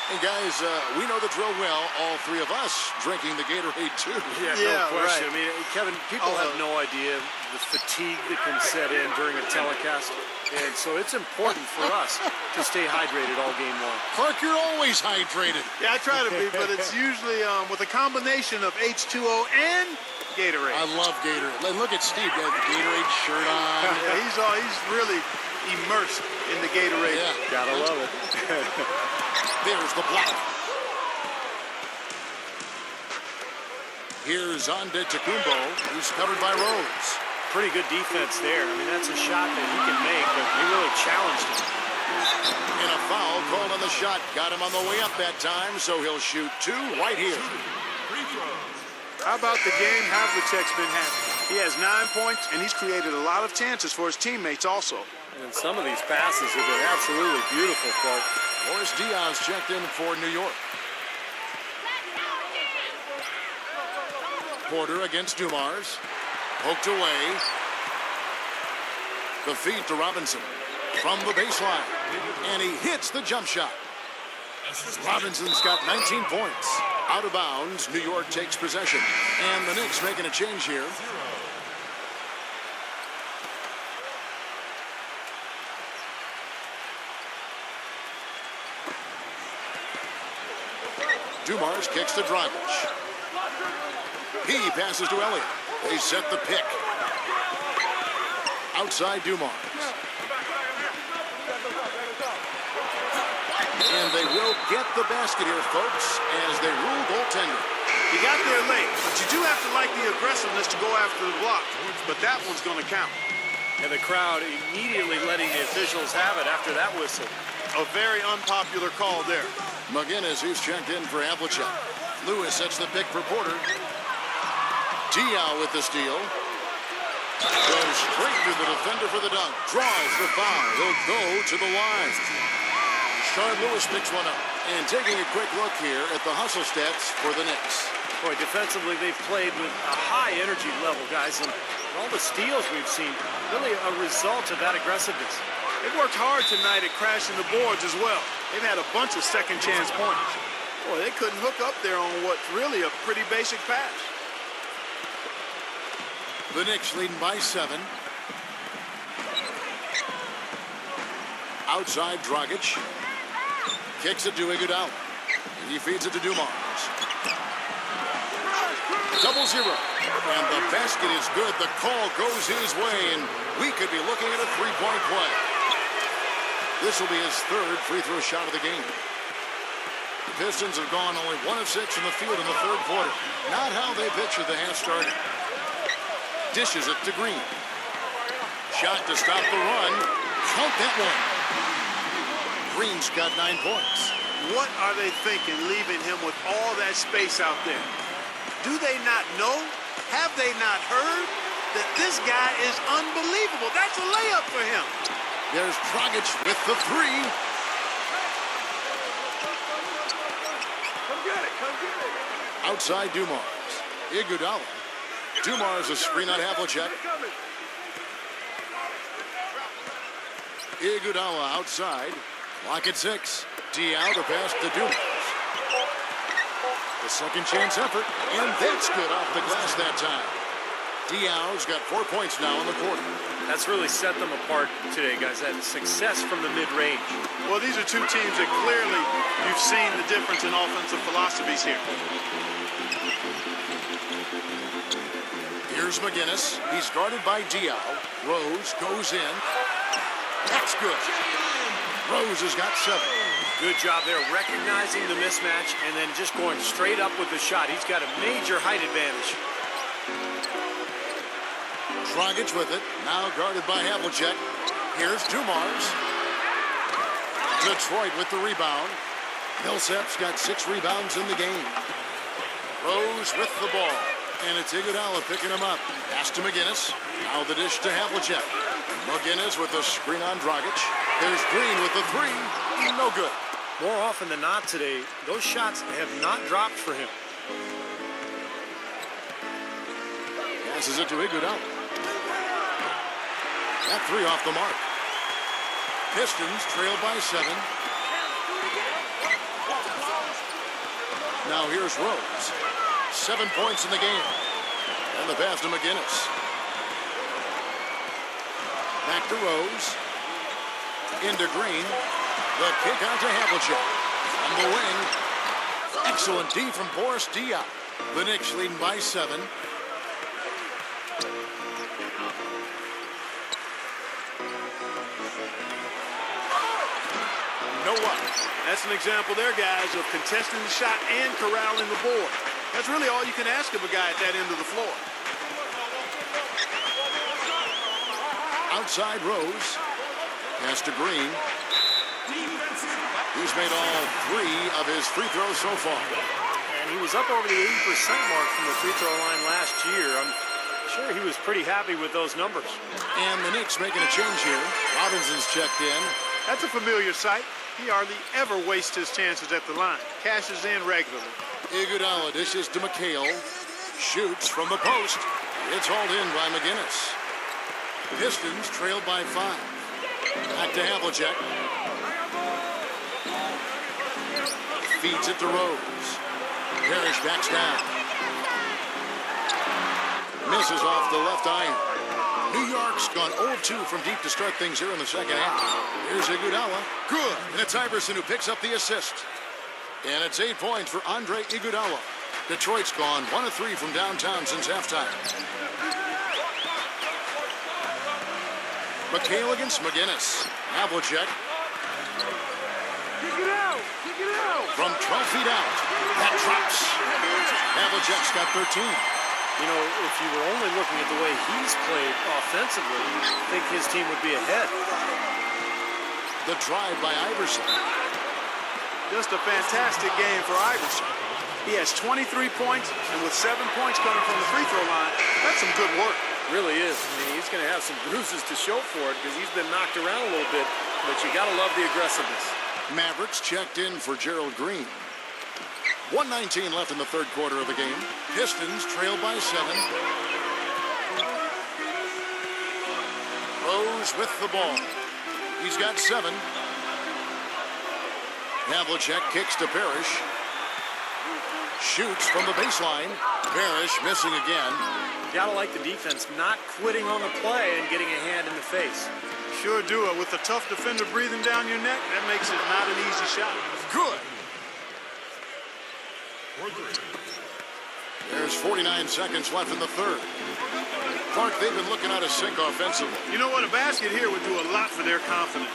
And guys, we know the drill well. All three of us drinking the Gatorade too. Yeah, no question. Right. I mean, Kevin, people have no idea the fatigue that can set in during a telecast. And so it's important for us to stay hydrated all game long. Clark, you're always hydrated. Yeah, I try to be, but it's usually with a combination of H2O and Gatorade. I love Gatorade. Look at Steve, got the Gatorade shirt on. Yeah, he's really immersed in the Gatorade. Yeah, gotta love it. There's the block. Here's Antetokounmpo, who's covered by Rose. Pretty good defense there. I mean, that's a shot that he can make, but they really challenged him. And a foul called on the shot. Got him on the way up that time, so he'll shoot 2 right here. How about the game Havlicek's been having? He has 9 points, and he's created a lot of chances for his teammates also. And some of these passes have been absolutely beautiful, Clark. Boris Diaz checked in for New York. Porter against Dumars. Poked away. The feed to Robinson from the baseline. And he hits the jump shot. Robinson's got 19 points. Out of bounds, New York takes possession. And the Knicks making a change here. Dumars kicks to Dragic. He passes to Elliott. They set the pick. Outside Dumars. And they will get the basket here, folks, as they rule goaltender. You got there late, but you do have to like the aggressiveness to go after the block. But that one's going to count. And the crowd immediately letting the officials have it after that whistle. A very unpopular call there. McGinnis, who's checked in for Havlicek. Lewis sets the pick for Porter. Diaw with the steal. Goes straight to the defender for the dunk. Draws the foul. He'll go to the line. Shard Lewis picks one up. And taking a quick look here at the hustle stats for the Knicks. Boy, defensively, they've played with a high energy level, guys. And all the steals we've seen, really a result of that aggressiveness. They worked hard tonight at crashing the boards as well. They've had a bunch of second chance points. Boy, they couldn't hook up there on what's really a pretty basic pass. The Knicks leading by 7. Outside Dragic. Kicks it to Iguodala. He feeds it to Dumars. 0-0. And the basket is good. The call goes his way, and we could be looking at a three-point play. This will be his 3rd free throw shot of the game. The Pistons have gone only 1 of 6 in the field in the 3rd quarter. Not how they pictured the half started. Dishes it to Green. Shot to stop the run. Count that one. Green's got 9 points. What are they thinking, leaving him with all that space out there? Do they not know? Have they not heard that this guy is unbelievable? That's a layup for him. There's Dragic with the 3. Come get it, come get it. Outside Dumars. Iguodala. Dumars a screen on Havlicek. Iguodala outside. Clock at 6. Diaw the pass to Dumars. The second chance effort, and that's good off the glass that time. Diaw's got 4 points now in the quarter. That's really set them apart today, guys. That success from the mid-range. Well, these are two teams that clearly you've seen the difference in offensive philosophies here. Here's McGinnis. He's guarded by Diaw. Rose goes in. That's good. Rose has got 7. Good job there recognizing the mismatch and then just going straight up with the shot. He's got a major height advantage. Dragic with it. Now guarded by Havlicek. Here's Dumars. Detroit with the rebound. Millsap's got 6 rebounds in the game. Rose with the ball. And it's Iguodala picking him up. Pass to McGinnis. Now the dish to Havlicek. McGinnis with the screen on Dragic. There's Green with the three. No good. More often than not today, those shots have not dropped for him. Passes it to Iguodala. That three off the mark. Pistons trail by 7. Now here's Rose. 7 points in the game. And the pass to McGinnis. Back to Rose. Into Green. The kick out to Havlicek. On the wing. Excellent D from Boris Diaw. The Knicks leading by 7. No one. That's an example there, guys, of contesting the shot and corralling the board. That's really all you can ask of a guy at that end of the floor. Outside Rose. Pass to Green. He's made all 3 of his free throws so far. And he was up over the 80% mark from the free throw line last year. I'm sure he was pretty happy with those numbers. And the Knicks making a change here. Robinson's checked in. That's a familiar sight. He hardly ever wastes his chances at the line. Cashes in regularly. Iguodala dishes to McHale. Shoots from the post. It's hauled in by McGinnis. Pistons trailed by 5. Back to Havlicek. Feeds it to Rose. Parrish backs down. Misses off the left iron. New York's gone 0-2 from deep to start things here in the second half. Here's Iguodala. Good. And it's Iverson who picks up the assist. And it's 8 points for Andre Iguodala. Detroit's gone 1 of 3 from downtown since halftime. McHale against McGinnis. Havlicek. From 12 feet out. That drops. Havlicek's got 13. You know, if you were only looking at the way he's played offensively, you'd think his team would be ahead. The drive by Iverson. Just a fantastic game for Iverson. He has 23 points, and with 7 points coming from the free throw line, that's some good work. Really is. I mean, he's going to have some bruises to show for it because he's been knocked around a little bit, but you got to love the aggressiveness. Mavericks checked in for Gerald Green. 1:19 left in the third quarter of the game. Pistons trail by 7. Rose with the ball. He's got 7. Havlicek kicks to Parrish. Shoots from the baseline. Parrish missing again. Gotta like the defense not quitting on the play and getting a hand in the face. Sure do it. With a tough defender breathing down your neck, that makes it not an easy shot. Good. There's 49 seconds left in the third. Clark, they've been looking out of sync offensively. You know what? A basket here would do a lot for their confidence.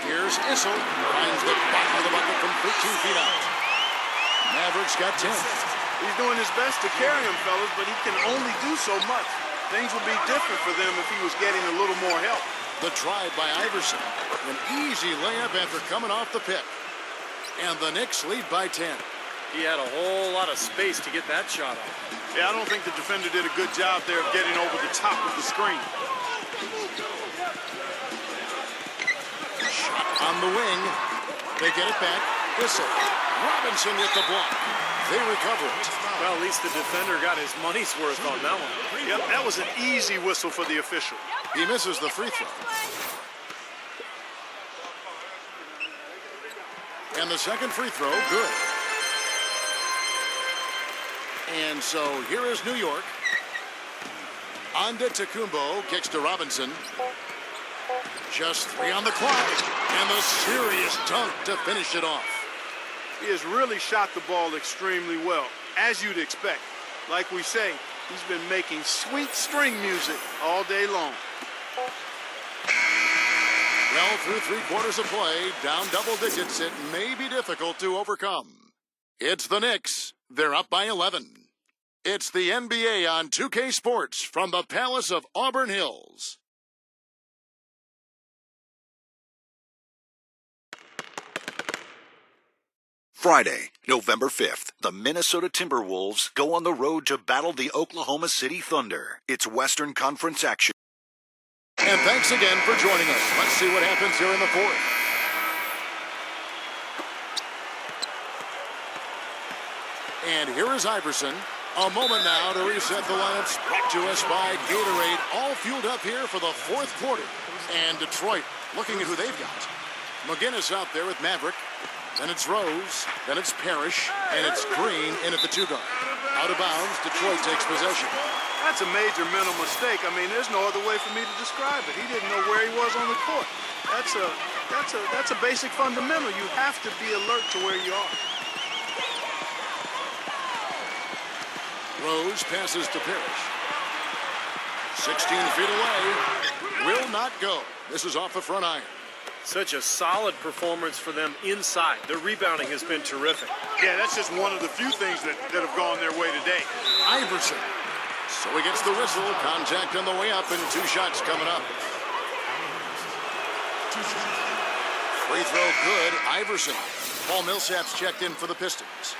Here's Issel. Finds the bottom of the bucket from 13 feet out. Mavericks got 10. He's doing his best to carry him, fellas, but he can only do so much. Things would be different for them if he was getting a little more help. The drive by Iverson. An easy layup after coming off the pick. And the Knicks lead by 10. He had a whole lot of space to get that shot off. Yeah, I don't think the defender did a good job there of getting over the top of the screen. Shot on the wing. They get it back. Issel. Robinson with the block. They recover it. Well, at least the defender got his money's worth on that one. Yep, that was an easy whistle for the official. He misses the free throw. And the second free throw, good. And so here is New York. Antetokounmpo kicks to Robinson. Just 3 on the clock. And the serious dunk to finish it off. He has really shot the ball extremely well, as you'd expect. Like we say, he's been making sweet string music all day long. Well, through 3 quarters of play, down double digits, it may be difficult to overcome. It's the Knicks. They're up by 11. It's the NBA on 2K Sports from the Palace of Auburn Hills. Friday, November 5th, the Minnesota Timberwolves go on the road to battle the Oklahoma City Thunder. It's Western Conference action. And thanks again for joining us. Let's see what happens here in the fourth. And here is Iverson. A moment now to reset the lineups. Brought to us by Gatorade. All fueled up here for the fourth quarter. And Detroit looking at who they've got. McGinnis out there with Maverick. Then it's Rose. Then it's Parrish. And it's Green in at the 2 guard. Out of bounds. Detroit takes possession. That's a major mental mistake. I mean, there's no other way for me to describe it. He didn't know where he was on the court. That's a basic fundamental. You have to be alert to where you are. Rose passes to Parrish. 16 feet away. Will not go. This is off the front iron. Such a solid performance for them inside. Their rebounding has been terrific. Yeah, that's just one of the few things that have gone their way today. Iverson. So he gets the whistle. Contact on the way up and 2 shots coming up. Free throw good. Iverson. Paul Millsap's checked in for the Pistons.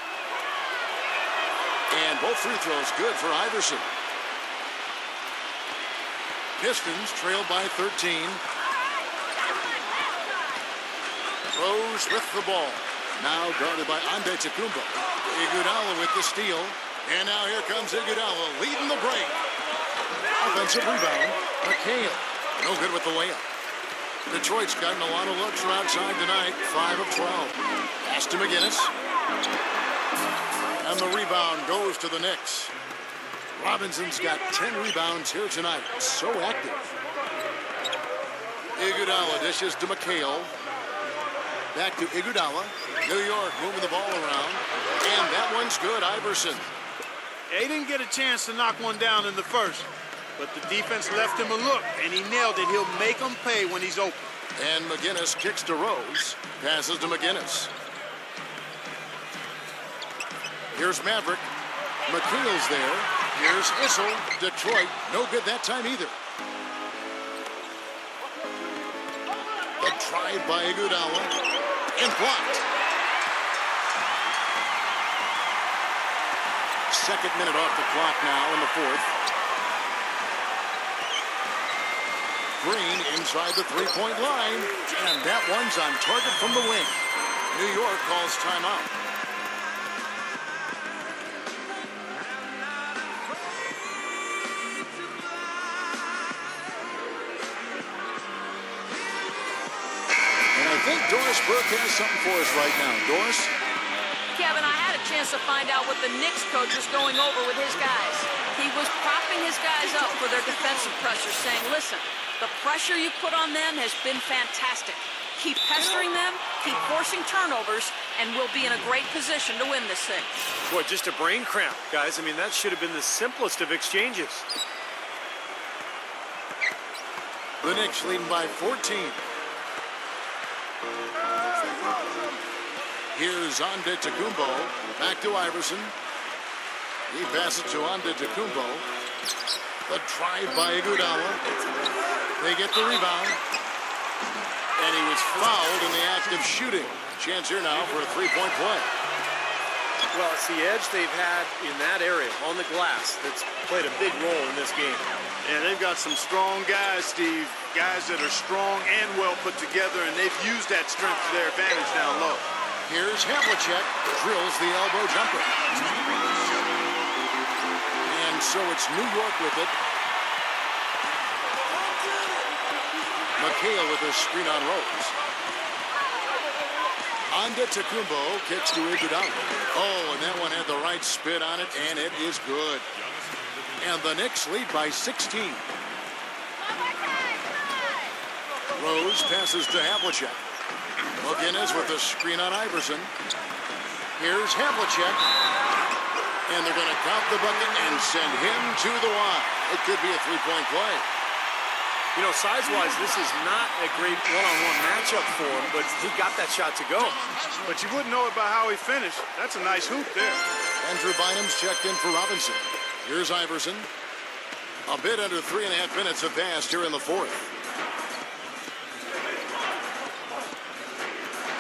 And both free throws good for Iverson. Pistons trailed by 13. Rose with the ball. Now guarded by Antetokounmpo. Iguodala with the steal. And now here comes Iguodala leading the break. Offensive rebound. McHale. No good with the layup. Detroit's gotten a lot of looks from outside tonight. 5 of 12. Pass to McGinnis. And the rebound goes to the Knicks. Robinson's got 10 rebounds here tonight. So active. Iguodala dishes to McHale. Back to Iguodala. New York moving the ball around. And that one's good. Iverson. Yeah, he didn't get a chance to knock one down in the first. But the defense left him a look, and he nailed it. He'll make them pay when he's open. And McGinnis kicks to Rose. Passes to McGinnis. Here's Maverick. McHale's there. Here's Issel. Detroit. No good that time either. The drive by Iguodala. And blocked. Second minute off the clock now in the fourth. Green inside the three-point line. And that one's on target from the wing. New York calls timeout. I think Doris Burke has something for us right now. Doris? Kevin, I had a chance to find out what the Knicks coach was going over with his guys. He was propping his guys up for their defensive pressure, saying, listen, the pressure you put on them has been fantastic. Keep pestering them, keep forcing turnovers, and we'll be in a great position to win this thing. Boy, just a brain cramp, guys. I mean, that should have been the simplest of exchanges. The Knicks leading by 14. Here's Antetokounmpo. Back to Iverson. He passes to Antetokounmpo. The drive by Iguodala. They get the rebound. And he was fouled in the act of shooting. Chance here now for a three-point play. Well, it's the edge they've had in that area on the glass that's played a big role in this game. And they've got some strong guys, Steve. Guys that are strong and well put together, and they've used that strength to their advantage down low. Here's Havlicek, drills the elbow jumper. And so it's New York with it. McHale with a screen on Rose. Antetokounmpo kicks to Iguodala. Oh, and that one had the right spin on it, and it is good. And the Knicks lead by 16. Rose passes to Havlicek. McGinnis with the screen on Iverson. Here's Havlicek. And they're going to count the bucket and send him to the line. It could be a three-point play. You know, size-wise, this is not a great one-on-one matchup for him, but he got that shot to go. But you wouldn't know it by how he finished. That's a nice hoop there. Andrew Bynum's checked in for Robinson. Here's Iverson. A bit under 3.5 minutes have passed here in the fourth.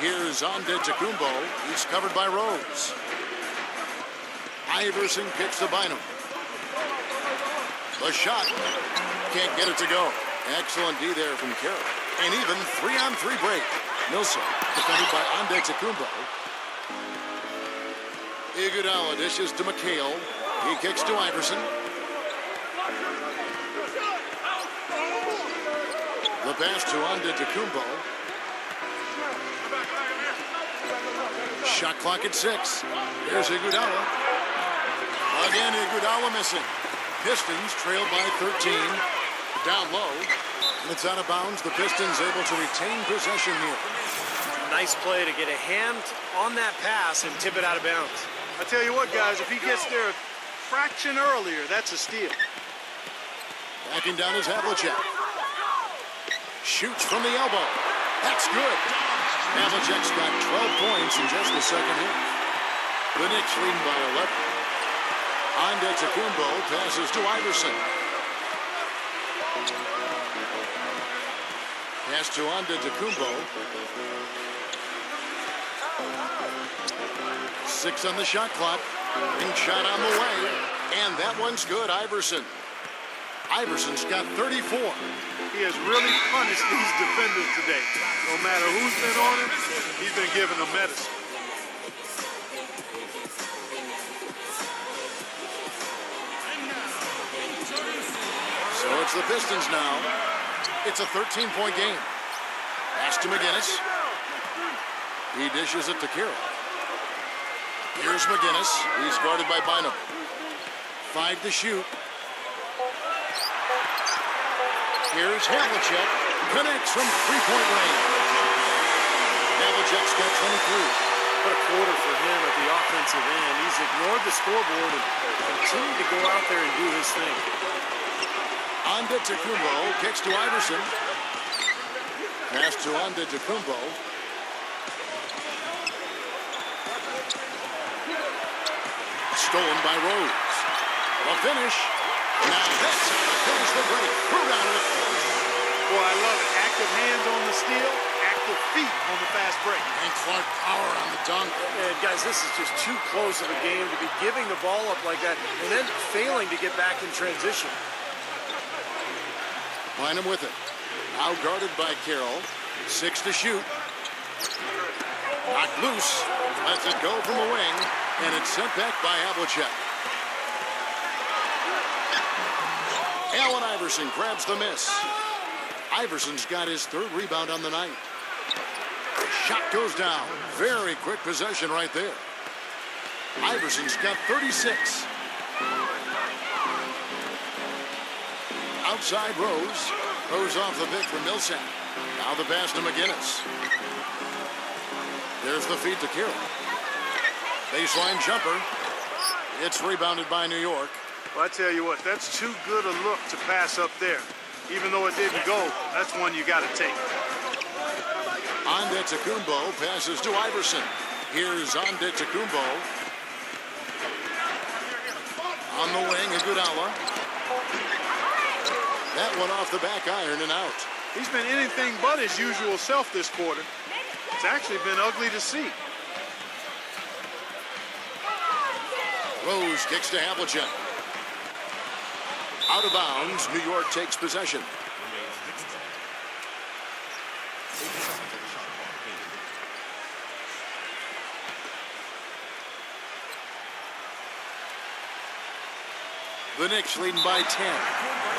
Here's Antetokounmpo. He's covered by Rose. Iverson kicks to Bynum. The shot. Can't get it to go. Excellent D there from Carroll. An even 3-on-3 break. Millsap defended by Antetokounmpo. Iguodala dishes to McHale. He kicks to Iverson. The pass to Antetokounmpo. Shot clock at 6. Here's Iguodala. Again, Iguodala missing. Pistons trailed by 13. Down low. It's out of bounds. The Pistons able to retain possession here. Nice play to get a hand on that pass and tip it out of bounds. I tell you what, guys, if he gets there a fraction earlier, that's a steal. Backing down is Havlicek. Shoots from the elbow. That's good. Havlicek's got 12 points in just the second half. The Knicks leading by 11. Antetokounmpo passes to Iverson. Pass to Antetokounmpo. 6 on the shot clock. Ring shot on the way. And that one's good, Iverson. Iverson's got 34. He has really punished these defenders today. No matter who's been on him, he's been giving them medicine. So it's the Pistons now. It's a 13-point game. Pass to McGinnis. He dishes it to Carroll. Here's McGinnis. He's guarded by Bynum. 5 to shoot. Here's Havlicek. Connects from three-point range. Havlicek's got 23. What a quarter for him at the offensive end. He's ignored the scoreboard and continued to go out there and do his thing. Antetokounmpo kicks to Iverson. Pass to Antetokounmpo. Stolen by Rose. The finish. Now that's how to finish the break. Through down it. Boy, I love it. Active hands on the steal, active feet on the fast break. And Clark power on the dunk. And guys, this is just too close of a game to be giving the ball up like that and then failing to get back in transition. Bynum with it. Now guarded by Carroll. 6 to shoot. Knocked loose. Lets it go from the wing. And it's sent back by Havlicek. Allen Iverson grabs the miss. Iverson's got his 3rd rebound on the night. Shot goes down. Very quick possession right there. Iverson's got 36. Outside Rose. Rose off the pick for Millsap. Now the pass to McGinnis. There's the feed to Carroll. Baseline jumper. It's rebounded by New York. Well, I tell you what, that's too good a look to pass up there. Even though it didn't go, that's one you got to take. Antetokounmpo passes to Iverson. Here's Antetokounmpo. On the wing, Iguodala. That one off the back iron and out. He's been anything but his usual self this quarter. It's actually been ugly to see. Rose kicks to Havlicek. Out of bounds, New York takes possession. The Knicks leading by 10.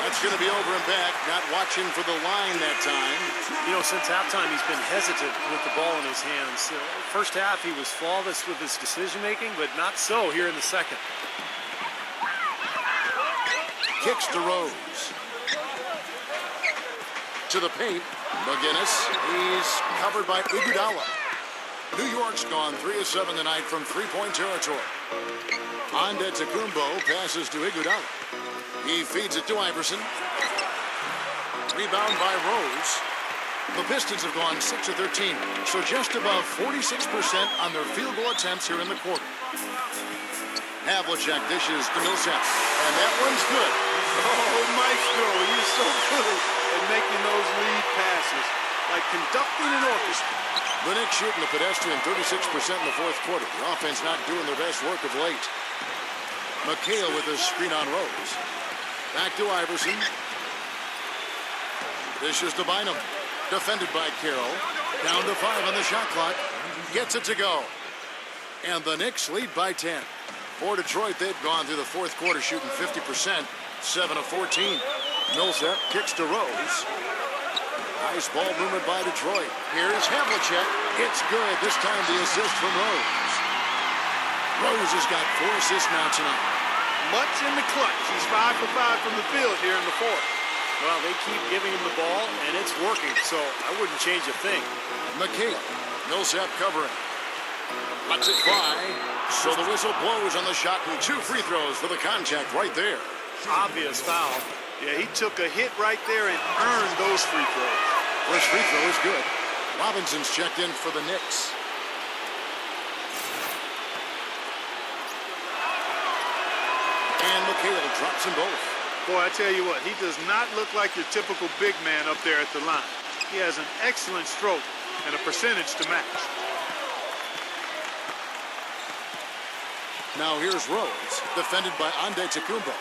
That's going to be over and back. Not watching for the line that time. You know, since halftime, he's been hesitant with the ball in his hands. First half, he was flawless with his decision-making, but not so here in the second. Kicks to Rose. To the paint. McGinnis. He's covered by Iguodala. New York's gone 3 of 7 tonight from three-point territory. Antetokounmpo passes to Iguodala. He feeds it to Iverson. Rebound by Rose. The Pistons have gone 6 of 13, so just above 46% on their field goal attempts here in the quarter. Havlicek dishes to Millsap, and that one's good. Oh, Maestro, you're so good at making those lead passes. like conducting an orchestra. The Knicks shooting the pedestrian 36% in the fourth quarter. The offense not doing their best work of late. McHale with a screen on Rose. Back to Iverson. Dishes to Bynum. Defended by Carroll. Down to 5 on the shot clock. Gets it to go. And the Knicks lead by 10. For Detroit, they've gone through the fourth quarter shooting 50%. 7 of 14. Millsap kicks to Rose. Nice ball movement by Detroit. Here's Havlicek. It's good. This time the assist from Rose. Rose has got 4 assists now tonight. Much in the clutch. He's 5 for 5 from the field here in the fourth. Well, they keep giving him the ball, and it's working, so I wouldn't change a thing. McHale. Millsap covering. Lets it fly. So the whistle blows on the shot, and 2 free throws for the contact right there. Obvious foul. Yeah, he took a hit right there and earned those free throws. First free throw is good. Robinson's checked in for the Knicks. And McHale drops them both. Boy, I tell you what, he does not look like your typical big man up there at the line. He has an excellent stroke and a percentage to match. Now here's Rose, defended by Antetokounmpo.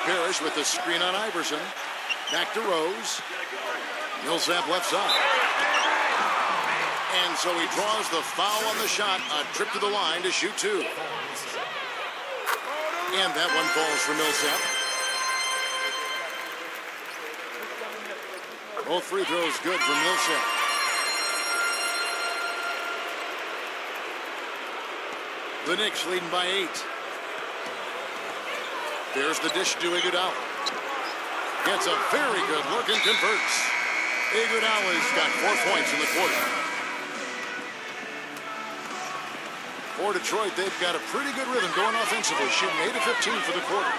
Parrish with the screen on Iverson. Back to Rose. Millsap left side. And so he draws the foul on the shot. A trip to the line to shoot 2. And that one falls for Millsap. Both free throws good for Millsap. The Knicks leading by 8. There's the dish to Iguodala. Gets a very good look and converts. Iguodala's got 4 points in the quarter. For Detroit, they've got a pretty good rhythm going offensively, shooting 8 of 15 for the quarter.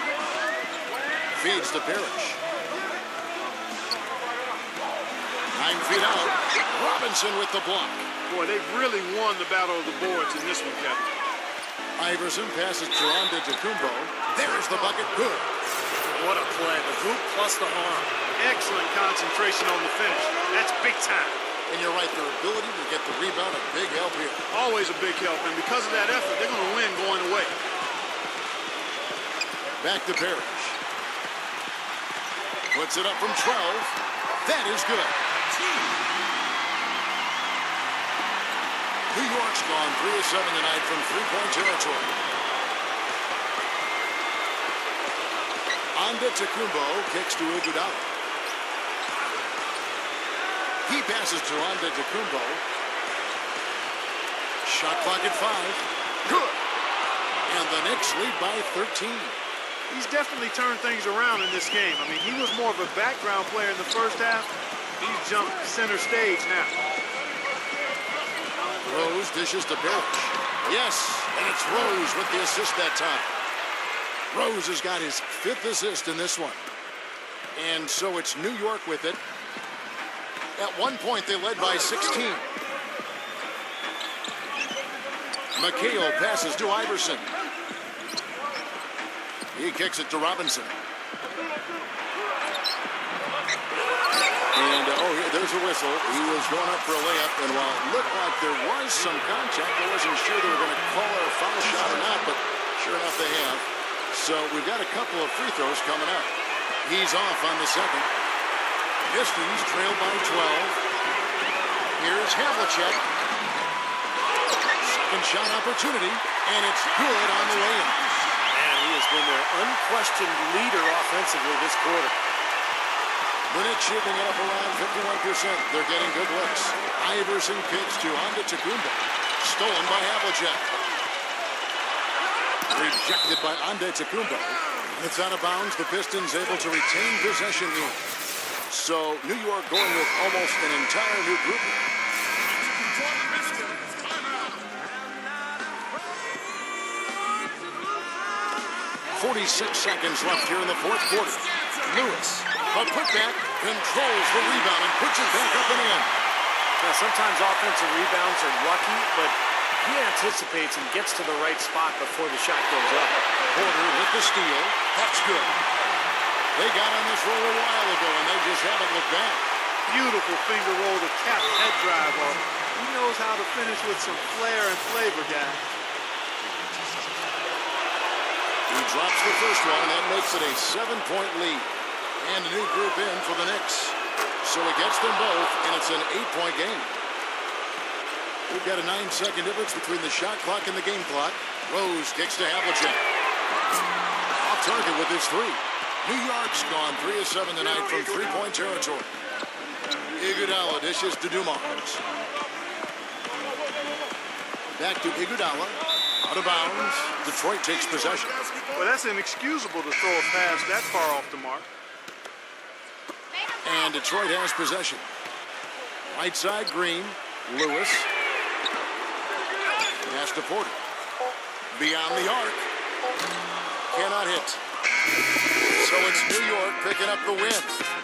Feeds to Parrish. 9 feet out. Robinson with the block. Boy, they've really won the battle of the boards in this one, Kevin. Iverson passes to Antetokounmpo. There's the bucket. Good. What a play. The hoop plus the arm. Excellent concentration on the finish. That's big time. And you're right, their ability to get the rebound, a big help here. Always a big help, and because of that effort, they're going to win going away. Back to Parrish. Puts it up from 12. That is good. New York's gone 3 of 7 tonight from three-point territory. Antetokounmpo kicks to Iguodala. He passes to Antetokounmpo. Shot clock at 5. Good. And the Knicks lead by 13. He's definitely turned things around in this game. I mean, he was more of a background player in the first half. He's jumped center stage now. Rose dishes to Parrish. Yes, and it's Rose with the assist that time. Rose has got his 5th assist in this one. And so it's New York with it. At one point, they led by 16. McHale passes to Iverson. He kicks it to Robinson. And, there's a whistle. He was going up for a layup, and while it looked like there was some contact, I wasn't sure they were going to call it a foul shot or not, but sure enough they have. So we've got a couple of free throws coming up. He's off on the second. Pistons trail by 12. Here's Havlicek. Second shot opportunity, and it's good on the way in. Man, he has been their unquestioned leader offensively this quarter. The Knicks shooting it up around 51%. They're getting good looks. Iverson kicks to Antetokounmpo. Stolen by Havlicek. Rejected by Antetokounmpo. It's out of bounds. The Pistons able to retain possession here. So New York going with almost an entire new group. 46 seconds left here in the fourth quarter. Lewis, a putback, controls the rebound and puts it back up and in. Now, sometimes offensive rebounds are lucky, but he anticipates and gets to the right spot before the shot goes up. Porter with the steal. That's good. They got on this roll a while ago, and they just haven't looked back. beautiful finger roll to cap head drive off. He knows how to finish with some flair and flavor, guys. He drops the first one, and that makes it a 7-point lead. And a new group in for the Knicks. So he gets them both, and it's an 8-point game. We've got a 9-second difference between the shot clock and the game clock. Rose kicks to Havlicek. Off target with his three. New York's gone 3 of 7 tonight from three-point territory. Iguodala dishes to Dumars. Back to Iguodala. Out of bounds. Detroit takes possession. Well, that's inexcusable to throw a pass that far off the mark. And Detroit has possession. Right side, Green. Lewis. Pass to Porter. Beyond the arc. Cannot hit. So it's New York picking up the win.